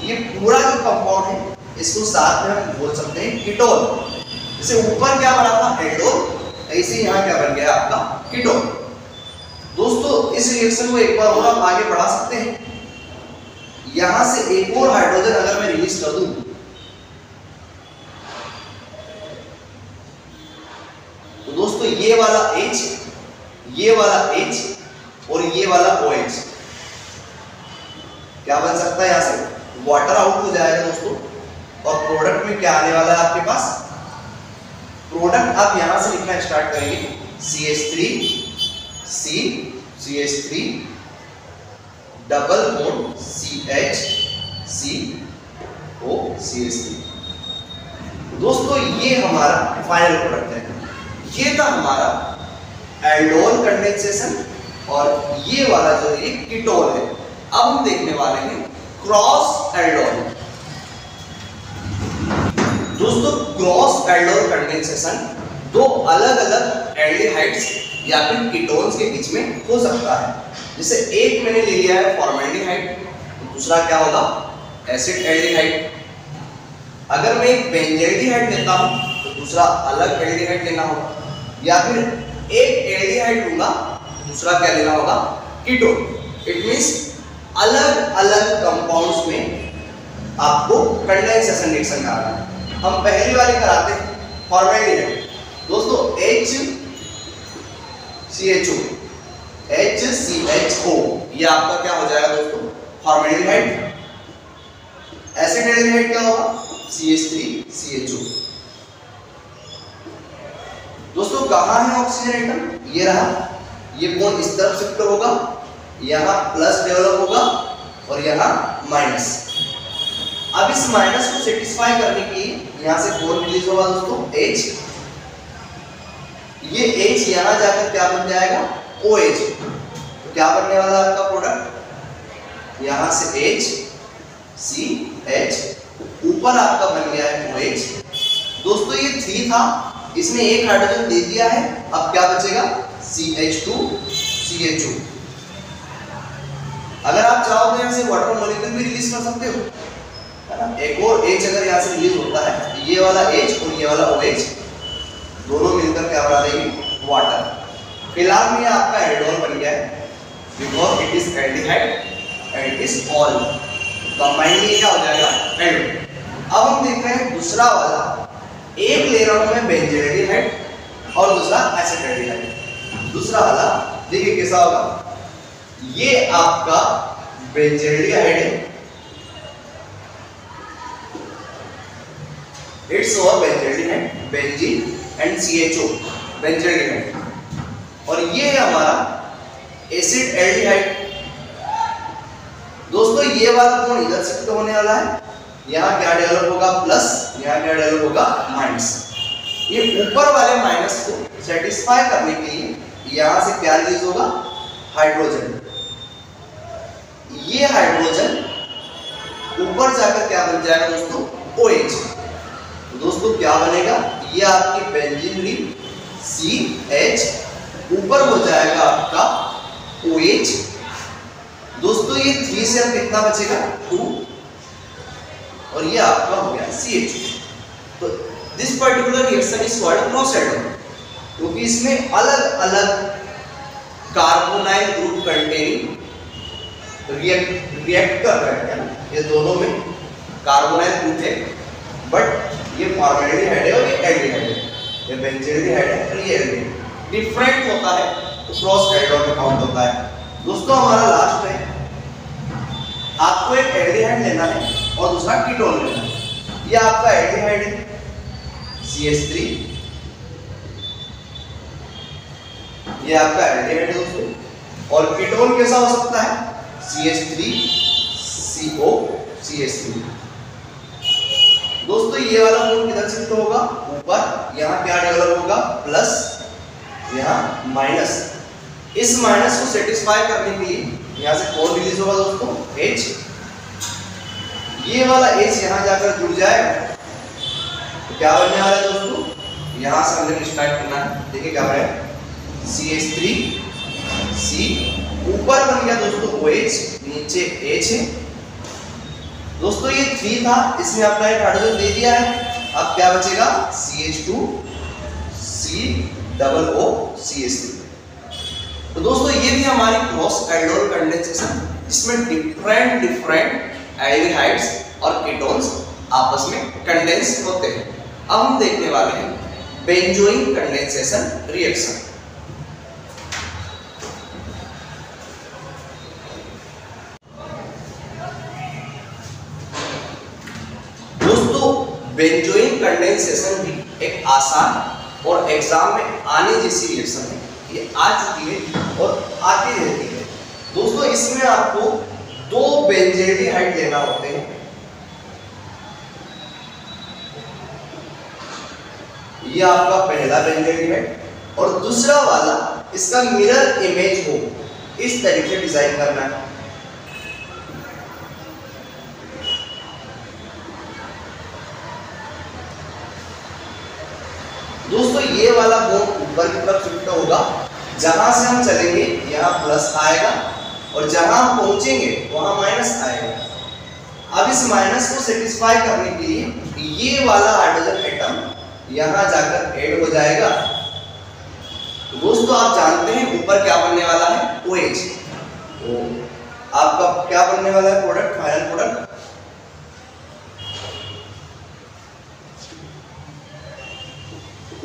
ये पूरा जो कंपाउंड है इसको साथ में हम बोल सकते हैं कीटोन। जैसे ऊपर क्या बना था एल्डोन, ऐसे यहाँ क्या बन गया आपका कीटोन। दोस्तों इस रिएक्शन को एक बार और आप आगे बढ़ा सकते हैं, यहां से एक और हाइड्रोजन अगर मैं रिलीज कर दूं, तो दोस्तों ये वाला H, ये वाला H और ये वाला OH क्या बन सकता है, यहां से वाटर आउट हो जाएगा दोस्तों। और प्रोडक्ट में क्या आने वाला है आपके पास, प्रोडक्ट आप यहां से लिखना स्टार्ट करेंगे CH3 C, CH3 double bond CH C O CH3। दोस्तों ये हमारा फाइनल प्रोडक्ट है। ये था हमारा एल्डोन कंडेंसेशन, और ये वाला जो है कीटोन है। अब हम देखने वाले हैं क्रॉस एल्डोन। दोस्तों क्रॉस एल्डोन कंडेंसेशन दो अलग अलग एल्डिहाइड्स या फिर कीटोन्स के बीच में हो सकता है। जैसे एक मैंने ले लिया है फॉर्मेल्डिहाइड, तो दूसरा क्या होगा एसिड एल्डिहाइड। अगर मैं एक बेंजल्डिहाइड लेता हूं तो दूसरा अलग एल्डिहाइड लेना होगा, या फिर एक एल्डिहाइड लूंगा दूसरा क्या लेना होगा कीटोन। इट मींस अलग अलग कंपाउंड्स में आपको कंडेंसेशन रिएक्शन कराना है। हम पहली वाली कराते हैं फॉर्मेल्डिहाइड। दोस्तों HCHO HCHO ये आपका क्या हो जाएगा दोस्तों फॉर्मेल्डिहाइड। एसिड एल्डिहाइड क्या होगा CH3CHO। दोस्तों कहां है ऑक्सीजन एटम, ये रहा, ये बॉन्ड इस तरफ शिफ्ट होगा, यहां प्लस डेवलप होगा और यहां माइनस। अब इस माइनस को सेटिस्फाई करने के लिए यहां से कौन रिलीज होगा दोस्तों H। ये H यहां जाकर क्या बन जाएगा OH। तो क्या बनने वाला है आपका प्रोडक्ट, यहां से H CH, ऊपर आपका बन गया है OH। दोस्तों ये 3 था, इसने एक हाइड्रोजन दे दिया है, अब क्या बचेगा CH2 CHO। अगर आप चाहो तो यहां से वाटर मॉलिक्यूल भी रिलीज कर सकते हो, है ना। एक और H अगर यहां से रिलीज होता है, ये वाला H और ये वाला OH दोनों मिलकर क्या बना देंगे वाटर। फिलहाल में आपका एल्डोन बन गया है, because it is aldehyde and it is all combinedly क्या हो जाएगा एल्डोन। अब हम देख रहे हैं दूसरा वाला, एक ले रहा हूं मैं बेंजल्डिहाइड और दूसरा एसिड एल्डिहाइड। दूसरा वाला देखिए कैसा होगा, ये आपका बेंजल्डिहाइड है, it's over benzaldehyde benzene and CHO benzaldehyde, और ये है हमारा एसिड एल्डिहाइड। दोस्तों ये वाला बॉन्ड इधर शिफ्ट होने वाला है, यहाँ क्या डेवलप होगा प्लस, यहाँ क्या डेवलप होगा माइनस। ये ऊपर वाले माइनस को सेटिस्फाई करने के लिए यहाँ से क्या रिलीज होगा हाइड्रोजन। ये हाइड्रोजन ऊपर जाकर क्या बन जाएगा दोस्तों OH। तो दोस्तों क्या बनेगा, ये आपकी बेंजीन रिंग CH, ऊपर हो जाएगा आपका OH। दोस्तों ये 3 से अब कितना बचेगा 2, और ये आपका हो गया CH। तो this particular reaction is called cross Eldon, क्योंकि इसमें अलग अलग कार्बोनाइल ग्रुप कंटेनिंग रिएक्ट कर रहे हैं ना, ये दोनों में कार्बोनाइल ग्रुप है, बट ये फॉर्मेल्डिहाइड है और ये एल्डिहाइड है, ये बेंजील्डिहाइड है और ये एल्डिहाइड, डिफरेंट होता है तो क्रॉस एल्डिहाइड में काउंट होता है। दोस्तों हमारा लास्ट है, आपको एक एल्डिहाइड लेना है और दूसरा कीटोन लेना है। ये आपका एल्डिहाइड है CH3, ये आपका एल्डिहाइड है दोस्तों, और कीटोन कैसा हो सकता है CH3CO CH3। दोस्तों ये वाला बॉन्ड किधर शिफ्ट होगा, ऊपर, यहाँ क्या डेवलप होगा प्लस, यहाँ माइनस। इस माइनस को सेटिस्फाई करने के लिए यहाँ से कौन रिलीज होगा दोस्तों, H। ये वाला H यहाँ जाकर जुड़ जाएगा तो क्या बनने वाला है दोस्तों, यहाँ से हमने स्टार्ट करना है। देखिए क्या बनेगा, CH3C, ऊपर बन गया दोस्तों OH, नीचे H है। दोस्तों ये 3 था, इसमें आपका एक हाइड्रोजन दे दिया है, अब क्या बचेगा CH2COO CH3। तो दोस्तों ये भी हमारी क्रॉस एल्डोल कंडेंसेशन, जिसमें डिफरेंट एल्डिहाइड्स और कीटोन्स आपस में कंडेंस होते हैं। अब हम देखने वाले हैं बेंजोइक कंडेंसेशन रिएक्शन। दोस्तों बेंजोइक कंडेंसेशन भी एक आसान और एग्जाम में आने जैसी रिएक्शन है, ये आ चुकी है और आती रहती है। दोस्तों इसमें आपको 2 बेंजील्डिहाइड लेना होते हैं, ये आपका पहला बेंजील्डिहाइड और दूसरा वाला इसका मिरर इमेज हो, इस तरीके से डिजाइन करना है। दोस्तों ये वाला बॉन्ड ऊपर की तरफ शिफ्ट होगा, जहां से हम चलेंगे यहाँ प्लस आएगा और जहां हम पहुंचेंगे वहां माइनस आएगा। अब इस माइनस को सेटिस्फाई करने के लिए ये वाला हाइड्रोजन एटम यहां जाकर ऐड हो जाएगा। तो दोस्तों आप जानते हैं ऊपर क्या बनने वाला है, OH। तो आपका क्या बनने वाला है प्रोडक्ट, फाइनल प्रोडक्ट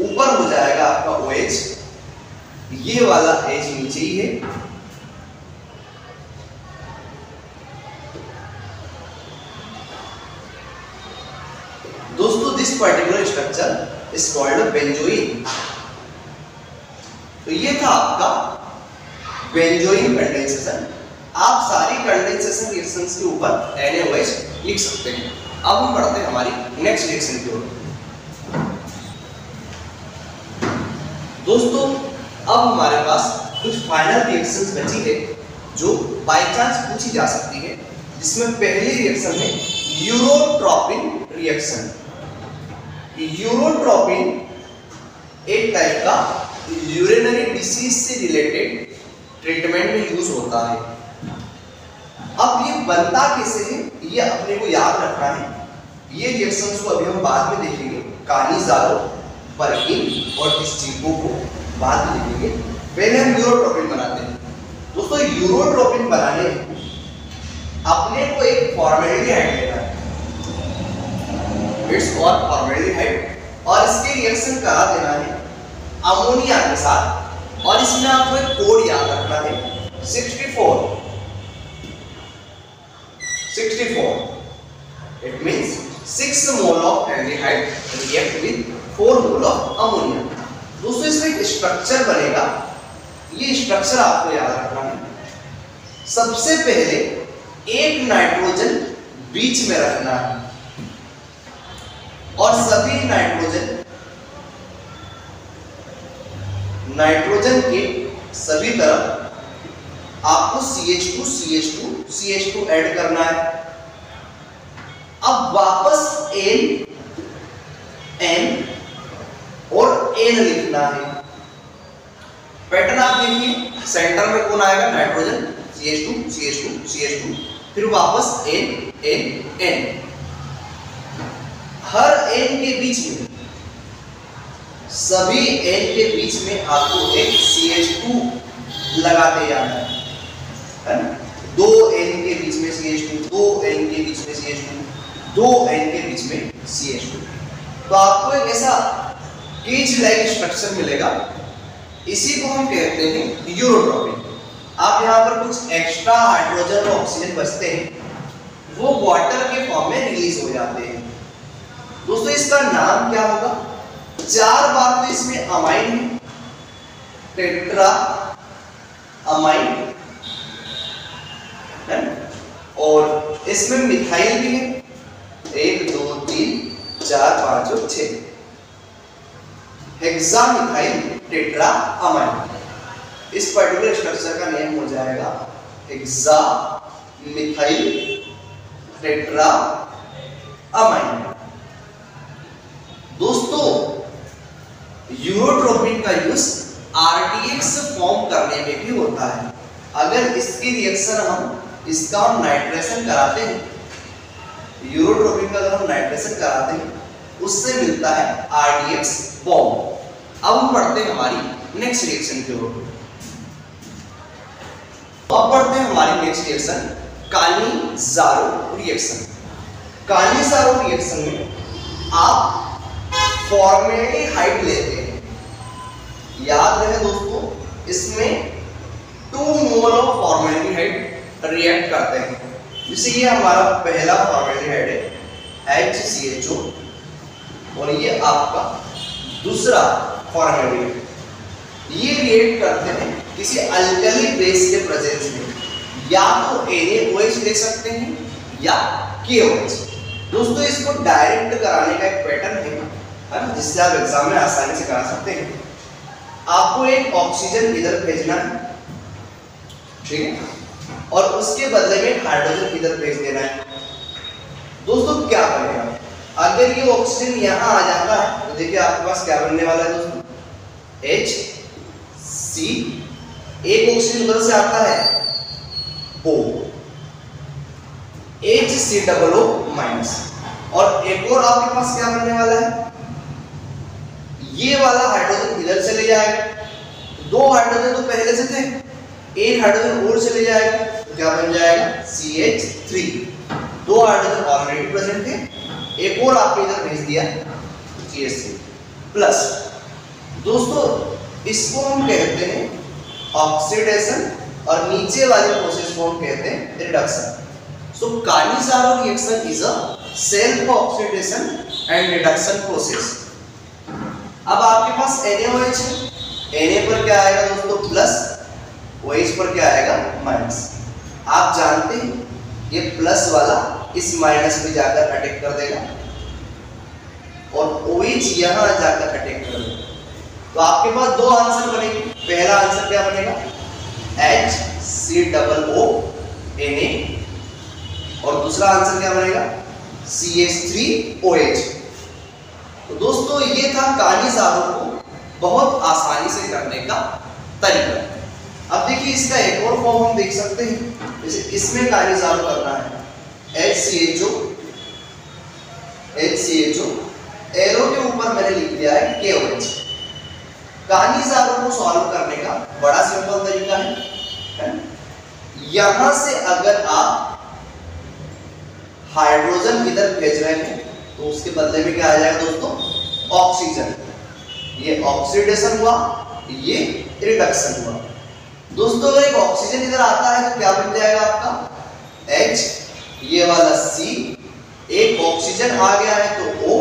ऊपर हो जाएगा आपका OH, ये वाला H नीचे ही है। दोस्तों this particular structure is called benzoin. तो ये था आपका बेंजोइन कंडेंसेशन। आप सारी कंडेंसेशन रिएक्शंस के ऊपर NaOH लिख सकते हैं। अब हम बढ़ते हैं हमारी नेक्स्ट रिएक्शन की ओर। दोस्तों अब हमारे पास कुछ फाइनल रिएक्शंस बची है जो बाय चांस पूछी जा सकती है, जिसमें पहली रिएक्शन है यूरोट्रोपिन रिएक्शन। यूरोट्रोपिन एक टाइप का यूरिनरी डिसीज से रिलेटेड ट्रीटमेंट में यूज होता है। अब ये बनता कैसे है ये अपने को याद रखना है। ये रिएक्शंस को अभी हम बाद में देखेंगे, कानीज़ारो, पर्किन और स्टीको को बाद में देखेंगे। पहले हम यूरोट्रोपिन बनाते हैं। दोस्तों यूरोट्रोपिन बनाने अपने को एक फॉर्मेल्डिहाइड लेना है, इट्स कॉल्ड फॉर्मेल्डिहाइड, और इसके रिएक्शन करा देना है अमोनिया के साथ, और इसमें आपको एक कोड याद रखना है 64। It means 6 mole of aldehyde react with 4 mole of ammonia. दोस्तों इसमें एक स्ट्रक्चर बनेगा, ये स्ट्रक्चर आपको याद रखना है। सबसे पहले एक नाइट्रोजन बीच में रखना है और सभी नाइट्रोजन के सभी तरफ आपको CH2 ऐड करना है। अब वापस N और N लिखना है। पैटर्न आप देखिए, सेंटर में कौन आएगा, नाइट्रोजन, CH2, फिर वापस N। हर N के बीच में, सभी N के बीच में आपको एक CH2 लगाते जाना है ना। 2 N के बीच में CH2, 2 N के बीच में CH2, 2 N के बीच में CH2। तो आपको एक ऐसा केज लाइक स्ट्रक्चर मिलेगा, इसी को हम कहते हैं यूरोट्रॉपिक। आप यहाँ पर कुछ एक्स्ट्रा हाइड्रोजन और ऑक्सीजन बचते हैं, वो वाटर के फॉर्म में रिलीज हो जाते हैं। दोस्तों इसका नाम क्या होगा? 4 बार तो इसमें अमाइन है, टेट्रा अमाइन है, और इसमें मिथाइल भी है, 1 2 3 4 5 और 6, हेक्सामिथाइल टेट्रा अमाइन। इस पर्टिकुलर स्ट्रक्चर का नेम हो जाएगा हेक्सामिथाइल टेट्रा अमाइन। दोस्तों यूरोट्रोपिन का यूज आरटीएक्स फॉर्म करने में भी होता है। अगर इसकी रिएक्शन इसका हम नाइट्रेशन कराते हैं, यूरोट्रोपिन का अगर हम नाइट्रेशन कराते हैं, उससे मिलता है आरडीएक्स बॉन्ड। अब हम पढ़ते हैं हमारी नेक्स्ट रिएक्शन की ओर। अब पढ़ते हैं हमारी नेक्स्ट रिएक्शन, कानी-ज़ारो रिएक्शन। कानी-ज़ारो रिएक्शन में आप फॉर्मेल्डिहाइड लेते हैं। याद रहे दोस्तों, इसमें 2 मोल ऑफ फॉर्मेल्डिहाइड रिएक्ट करते हैं। जैसे ये हमारा पहला फॉर्मेल्डिहाइड है HCHO, और ये आपका दूसरा फॉर्मेल्डिहाइड। ये रिएक्ट करते हैं किसी अल्कली बेस के प्रेजेंस में, या तो NaOH ले सकते हैं या KOH। दोस्तों इसको डायरेक्ट कराने का एक पैटर्न है ना, जिससे आप एग्जाम में आसानी से करा सकते हैं। आपको एक ऑक्सीजन इधर भेजना है, ठीक है, और उसके बदले में हाइड्रोजन इधर भेज देना है। दोस्तों क्या बनेगा? अगर ये ऑक्सीजन यहाँ आ जाता है तो देखिए आपके पास क्या बनने वाला है दोस्तों, HC, एक ऑक्सीजन उधर से आता है O, HCOO माइनस, और एक और आपके पास क्या बनने वाला है, ये वाला हाइड्रोजन इधर चले जाएगा। 2 हाइड्रोजन तो पहले से थे, एक हाइड्रोजन और चले जाएगा, तो क्या बन जाएगा CH3। 2 हाइड्रोजन ऑलरेडी प्रेजेंट थे, एक और आपने इधर भेज दिया CH3 प्लस। दोस्तों इसको हम कहते हैं ऑक्सीडेशन, और नीचे वाली प्रोसेस को हम कहते हैं reduction. So Cannizzaro reaction is a self oxidation and reduction process. अब आपके पास NaOH है, Na पर क्या आएगा दोस्तों प्लस, OH पर क्या आएगा माइनस। आप जानते हैं ये प्लस वाला इस माइनस पे जाकर अटैक कर देगा, और OH यहां जाकर अटैक कर देगा। तो आपके पास 2 आंसर बनेंगे। पहला आंसर क्या बनेगा, HCOO Na, और दूसरा आंसर क्या बनेगा, CH3OH। तो दोस्तों ये था कानी-ज़ारो को बहुत आसानी से करने का तरीका। अब देखिए इसका एक और फॉर्म हम देख सकते हैं। जैसे इसमें कानी-ज़ारो करना है, HCHO, एरो के ऊपर मैंने लिख दिया है KOH। कानी-ज़ारो को सॉल्व करने का बड़ा सिंपल तरीका है। यहां से अगर आप हाइड्रोजन इधर भेज रहे हैं तो उसके बदले में क्या आ जाएगा दोस्तों, ऑक्सीजन। ये ऑक्सीडेशन हुआ, ये रिडक्शन हुआ। दोस्तों अगर एक ऑक्सीजन इधर आता है तो क्या बन जाएगा आपका H, ये वाला C, एक ऑक्सीजन आ गया है तो O,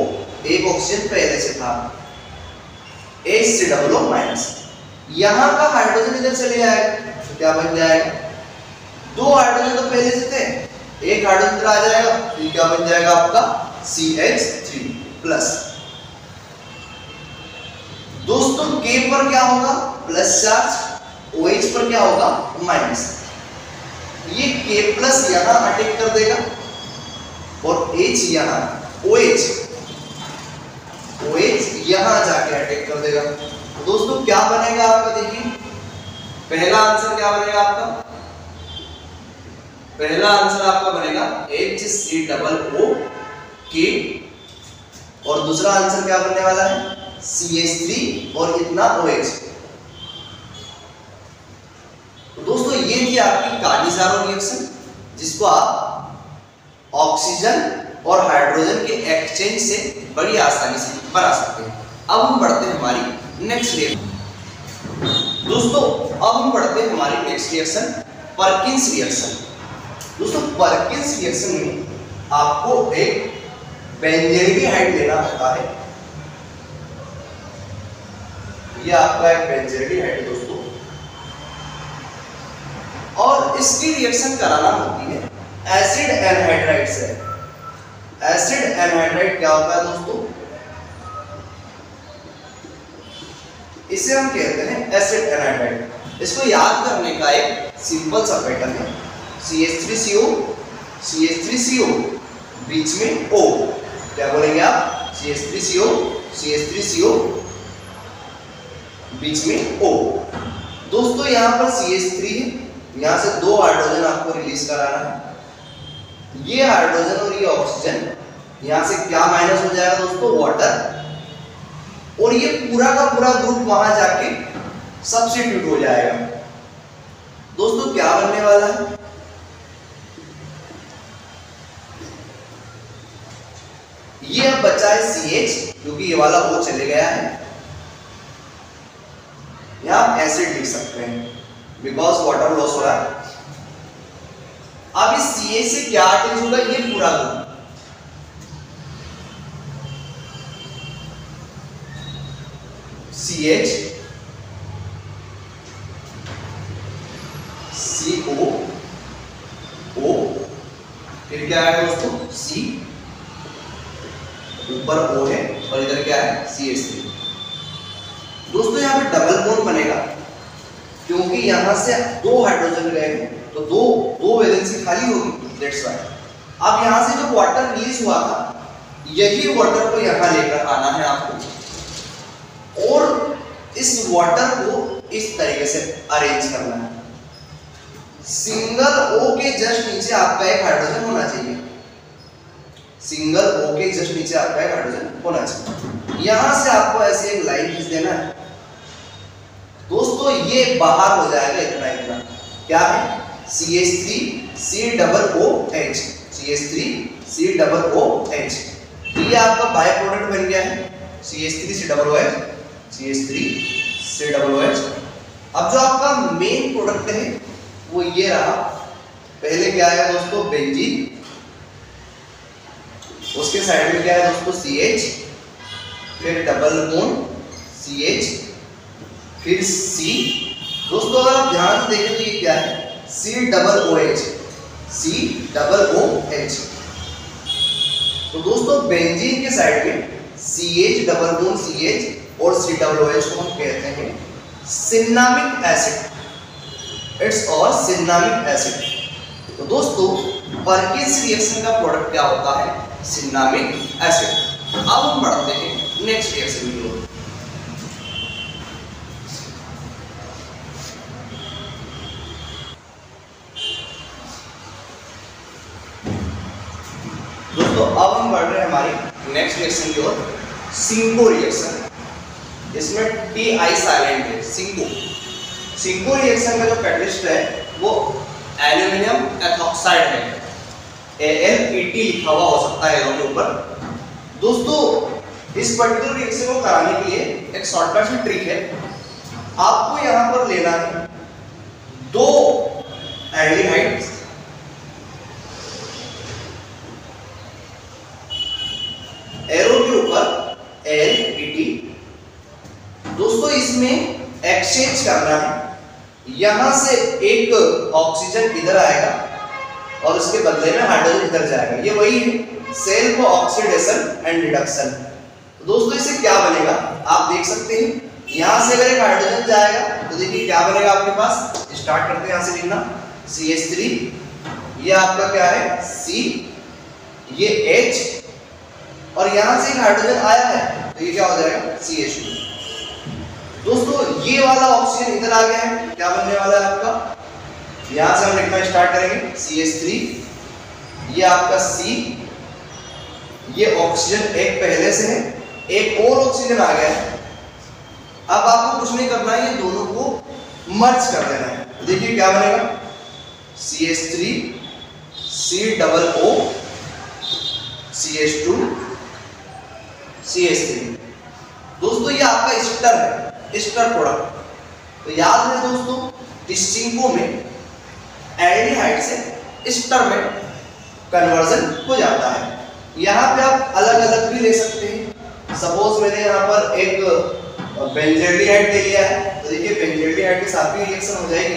एक ऑक्सीजन पहले से था, HCOO माइनस। यहां का हाइड्रोजन इधर चले जाएगा तो क्या बन जाएगा, 2 हाइड्रोजन तो पहले से थे, एक हाइड्रोजन इधर आ जाएगा तो क्या बन जाएगा आपका CH3 प्लस। दोस्तों K पर क्या होगा, प्लस चार्ज, OH पर क्या होगा, माइनस। ये K प्लस यहां अटैक कर देगा, और H यहां, OH यहां जाके अटैक कर देगा। तो दोस्तों क्या बनेगा आपका, देखिए पहला आंसर क्या बनेगा आपका, पहला आंसर आपका बनेगा HCOO K, और दूसरा आंसर क्या बनने वाला है CH3 और इतना OH। तो दोस्तों ये थी आपकी कानी हाजोडारो रिएक्शन, जिसको आप ऑक्सीजन और हाइड्रोजन के एक्सचेंज से बड़ी आसानी से बना सकते हैं। अब हम बढ़ते हैं हमारी नेक्स्ट रिएक्शन। दोस्तों अब हम पढ़ते हैं हमारी नेक्स्ट रिएक्शन, परकिंस रिएक्शन। दोस्तों परकिंस रिएक्शन में आपको एक बेंज़ेल्डिहाइड लेना होता है। ये आपका एक बेंज़ेल्डिहाइड है दोस्तों, और इसकी रिएक्शन कराना होती है एसिड एनहाइड्राइड से। एसिड एनहाइड्राइड क्या होता है दोस्तों? इसे हम कहते हैं एसिड एनहाइड्राइड। इसको याद करने का एक सिंपल सा पैटर्न है, CH3CO CH3CO बीच में O। क्या बोलेंगे आप? CH3CO CH3CO बीच में O। दोस्तों यहाँ पर CH3 है, यहाँ से 2 हाइड्रोजन आपको रिलीज कराना है। ये हाइड्रोजन और ये ऑक्सीजन, यहाँ से क्या माइनस हो जाएगा दोस्तों? वाटर। और ये पूरा का पूरा ग्रुप वहां जाके सब्स्टिट्यूट हो जाएगा। दोस्तों क्या बनने वाला है? ये अब बचा है CH, क्योंकि ये वाला O चले गया है। यहां आप एसिड लिख सकते हैं बिकॉज वाटर लॉस हो रहा है। अब इस CH से क्या अटैच होगा? ये पूरा ग्रुप। CH CO O, फिर क्या है दोस्तों? C, ऊपर O है और इधर क्या है? CH3। दोस्तों यहाँ पे डबल बॉन्ड बनेगा, क्योंकि यहाँ से 2 हाइड्रोजन गए हैं तो दो वैलेंसी खाली होगी, दैट्स व्हाई। अब यहाँ से जो वाटर रिलीज हुआ था, यही वाटर को यहाँ लेकर आना है आपको, और इस वाटर को इस तरीके से अरेंज करना है। सिंगल O के जस्ट नीचे आपका एक हाइड्रोजन होना चाहिए। सिंगल O के जस्ट नीचे आपका एक हाइड्रोजन होना चाहिए। यहां से आपको ऐसे एक लाइन खींच देना है। दोस्तों ये बाहर हो जाएगा इतना इतना। क्या है? CH3COOH, CH3COOH। ये आपका बाय प्रोडक्ट बन गया है, CH3COOH, CH3COOH। अब जो आपका मेन प्रोडक्ट है वो ये रहा। पहले क्या है दोस्तों? बेंजीन, उसके साइड में क्या है दोस्तों? CH, फिर डबल बॉन्ड CH, फिर C। दोस्तों अगर आप ध्यान से देखें तो ये क्या है? COOH, COOH। तो दोस्तों बेंजीन के साइड में CH डबल बॉन्ड CH और COOH को हम कहते हैं सिन्नामिक एसिड। इट्स और सिन्नामिक एसिड। तो दोस्तों परकिंस रिएक्शन का प्रोडक्ट क्या होता है? सिन्नामिक एसिड। अब हम बढ़ते हैं नेक्स्ट रिएक्शन की ओर। दोस्तों अब हम बढ़ रहे हैं हमारी नेक्स्ट रिएक्शन की ओर, सिंको रिएक्शन। इसमें TI साइलेंट है, सिंको। सिंको रिएक्शन का जो कैटलिस्ट है वो एल्यूमिनियम एथॉक्साइड है, AlEt लिखा हुआ हो सकता है के ऊपर। दोस्तों इस पर्टिकुलर रिएक्शन को कराने के लिए एक शॉर्टकट सी ट्रिक है। आपको यहां पर लेना है 2 एल्डिहाइड्स, एरो के ऊपर AlEt। दोस्तों इसमें एक्सचेंज करना है। यहां से एक ऑक्सीजन इधर आएगा और उसके बदले में हाइड्रोजन इधर जाएगा। ये वही है सेल्फ ऑक्सीडेशन एंड रिडक्शन। दोस्तों इससे क्या बनेगा आप देख सकते हैं। यहां से अगर एक हाइड्रोजन जाएगा तो देखिए क्या बनेगा आपके पास। स्टार्ट करते हैं यहां से लिखना, CH3, ये आपका क्या है C, ये H, और यहां से एक हाइड्रोजन आया है तो ये क्या हो जाएगा CH2। दोस्तों ये वाला ऑक्सीजन इधर आ गया है, क्या बनने वाला है आपका? यहां से हम लिखना स्टार्ट करेंगे CH3, ये आपका C, ये ऑक्सीजन एक पहले से है, एक और ऑक्सीजन आ गया है। अब आपको कुछ नहीं करना है, ये दोनों को मर्ज कर देना है। देखिए क्या बनेगा CH3 COO CH2 CH3। दोस्तों ये आपका एस्टर है, एस्टर प्रोडक्ट। तो याद है दोस्तों, इस चिंको में एल्डिहाइड से एस्टर में कन्वर्जन हो जाता है। यहाँ पे आप अलग अलग भी ले सकते हैं। सपोज मैंने यहाँ पर एक बेंजल्डिहाइड ले लिया है, तो देखिए बेंजल्डिहाइड के साथ भी रिएक्शन हो जाएगी।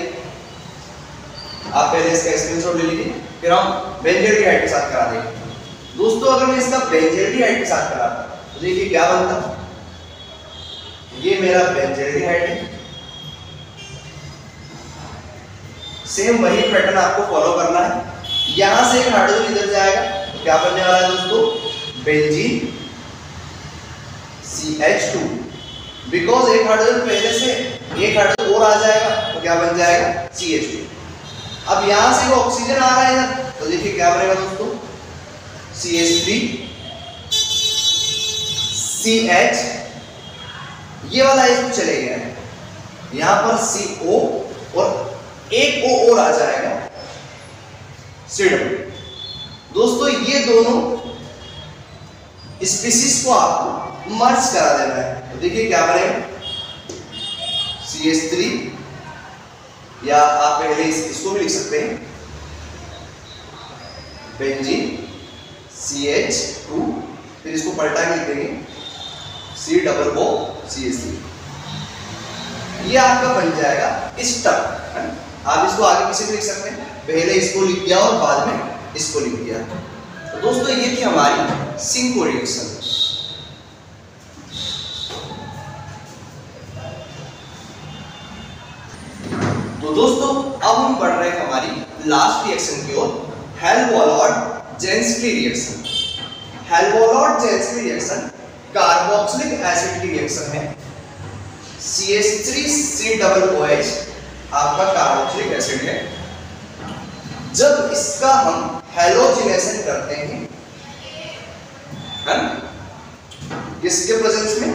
आप पहले इसका स्क्रीनशॉट ले लीजिए, फिर हम बेंजल्डिहाइड के साथ करा देंगे। दोस्तों अगर मैं इसका बेंजल्डिहाइड के साथ कराता तो देखिए क्या बनता। ये मेरा बेंजल्डिहाइड है, सेम वही पैटर्न आपको फॉलो करना है। यहां से एक हाइड्रोजन इधर जाएगा तो क्या बनने वाला है दोस्तों, बेंजीन CH2। बिकॉज एक हाइड्रोजन पहले से एक हाइड्रोजन और आ जाएगा तो क्या बन जाएगा, CH2। अब यहां से वो ऑक्सीजन आ रहा है इधर, तो देखिए क्या बनेगा दोस्तों, CH3 CH, ये वाला इसको चले गया है, यहां पर CO और एक O और आ जाएगा CW। दोस्तों ये दोनों स्पीशीज को आपको मर्ज करा देना है। तो देखिए क्या बनेगा, CH3, या आप पहले इसको भी लिख सकते हैं, बेंजीन CH2, फिर इसको पलटा के लिख देंगे COO CH3। ये आपका बन जाएगा एस्टर। आप इसको आगे पीछे भी लिख सकते हैं, पहले इसको लिख दिया और बाद में इसको लिख दिया। तो दोस्तों ये थी हमारी सिंको रिएक्शन। तो दोस्तों अब हम बढ़ रहे हैं हमारी लास्ट रिएक्शन की ओर, हेल्वोलार्ड-जेंस्की रिएक्शन। हेल्वोलार्ड-जेंस्की रिएक्शन कार्बोक्सिलिक एसिड की रिएक्शन है। CH3COOH आपका कार्बोक्सिलिक एसिड है। जब इसका हम हैलोजिनेशन करते हैं, है ना, किसके प्रेजेंस में,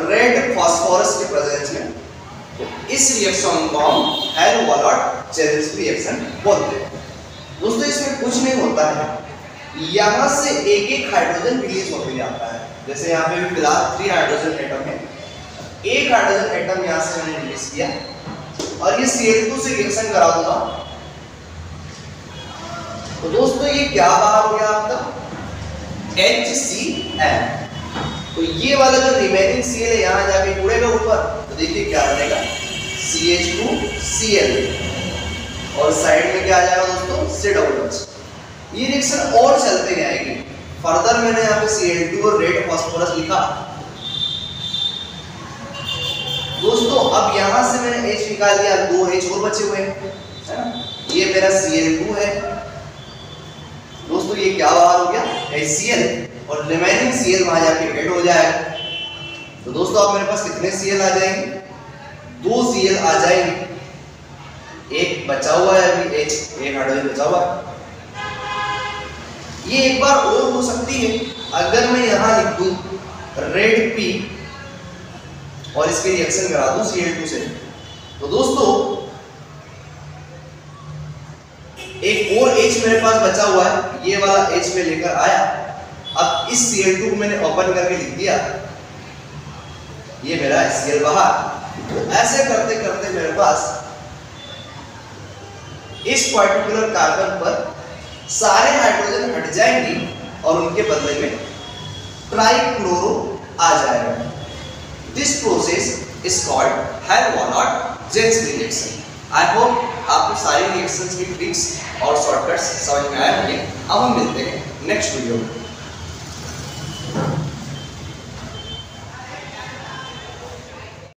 रेड फास्फोरस के प्रेजेंस में, तो इस रिएक्शन को हम हेल्वोलार्ड-जेंस्की रिएक्शन बोलते हैं। दोस्तों इसमें कुछ नहीं होता है, यहां से एक एक हाइड्रोजन रिलीज होते जाता है। जैसे यहाँ पे भी फिलहाल 3 हाइड्रोजन एटम है, एक हाइड्रोजन एटम यहां से मैंने रिलीज किया और ये Cl2 से रिएक्शन करा दूंगा। तो दोस्तों ये क्या बाहर हो गया आपका, HCl। तो ये वाला जो रिमेनिंग Cl है यहां जाके जुड़ेगा ऊपर, तो देखिए क्या बनेगा, CH2Cl, और साइड में क्या आ जाएगा दोस्तों, COOH। ये रिएक्शन और चलते जाएगी। फर्दर मैंने यहाँ पे Cl2 और रेड फास्फोरस लिखा। दोस्तों अब यहां से मैंने H निकाल दिया, 2 H और बचे हुए हैं, है ना। ये मेरा Cl2 है। दोस्तों ये क्या बाहर हो गया, HCl, और रिमेनिंग Cl वहां जाके ऐड हो जाएगा। तो दोस्तों अब मेरे पास कितने Cl आ जाएंगे, 2 Cl आ जाएंगे। एक बचा हुआ है अभी H, एक हाइड्रोजन बचा हुआ है। ये एक बार और हो सकती है, अगर मैं यहां लिख दूं रेड P और इसके रिएक्शन करा दूं Cl2 से, तो दोस्तों एक और H मेरे पास बचा हुआ है, ये वाला H में लेकर आया। अब इस Cl2 को मैंने ओपन करके लिख दिया, ये मेरा Cl बाहर। तो ऐसे करते करते मेरे पास इस पर्टिकुलर कार्बन पर सारे हाइड्रोजन हट जाएंगे और उनके बदले में ट्राइक्लोरो आ जाएगा। This process is called Hell Volhard Zelinsky reaction. I hope आपको सारी रिएक्शंस की ट्रिक्स और शॉर्टकट्स समझ में आए होंगे। अब हम मिलते हैं नेक्स्ट वीडियो में।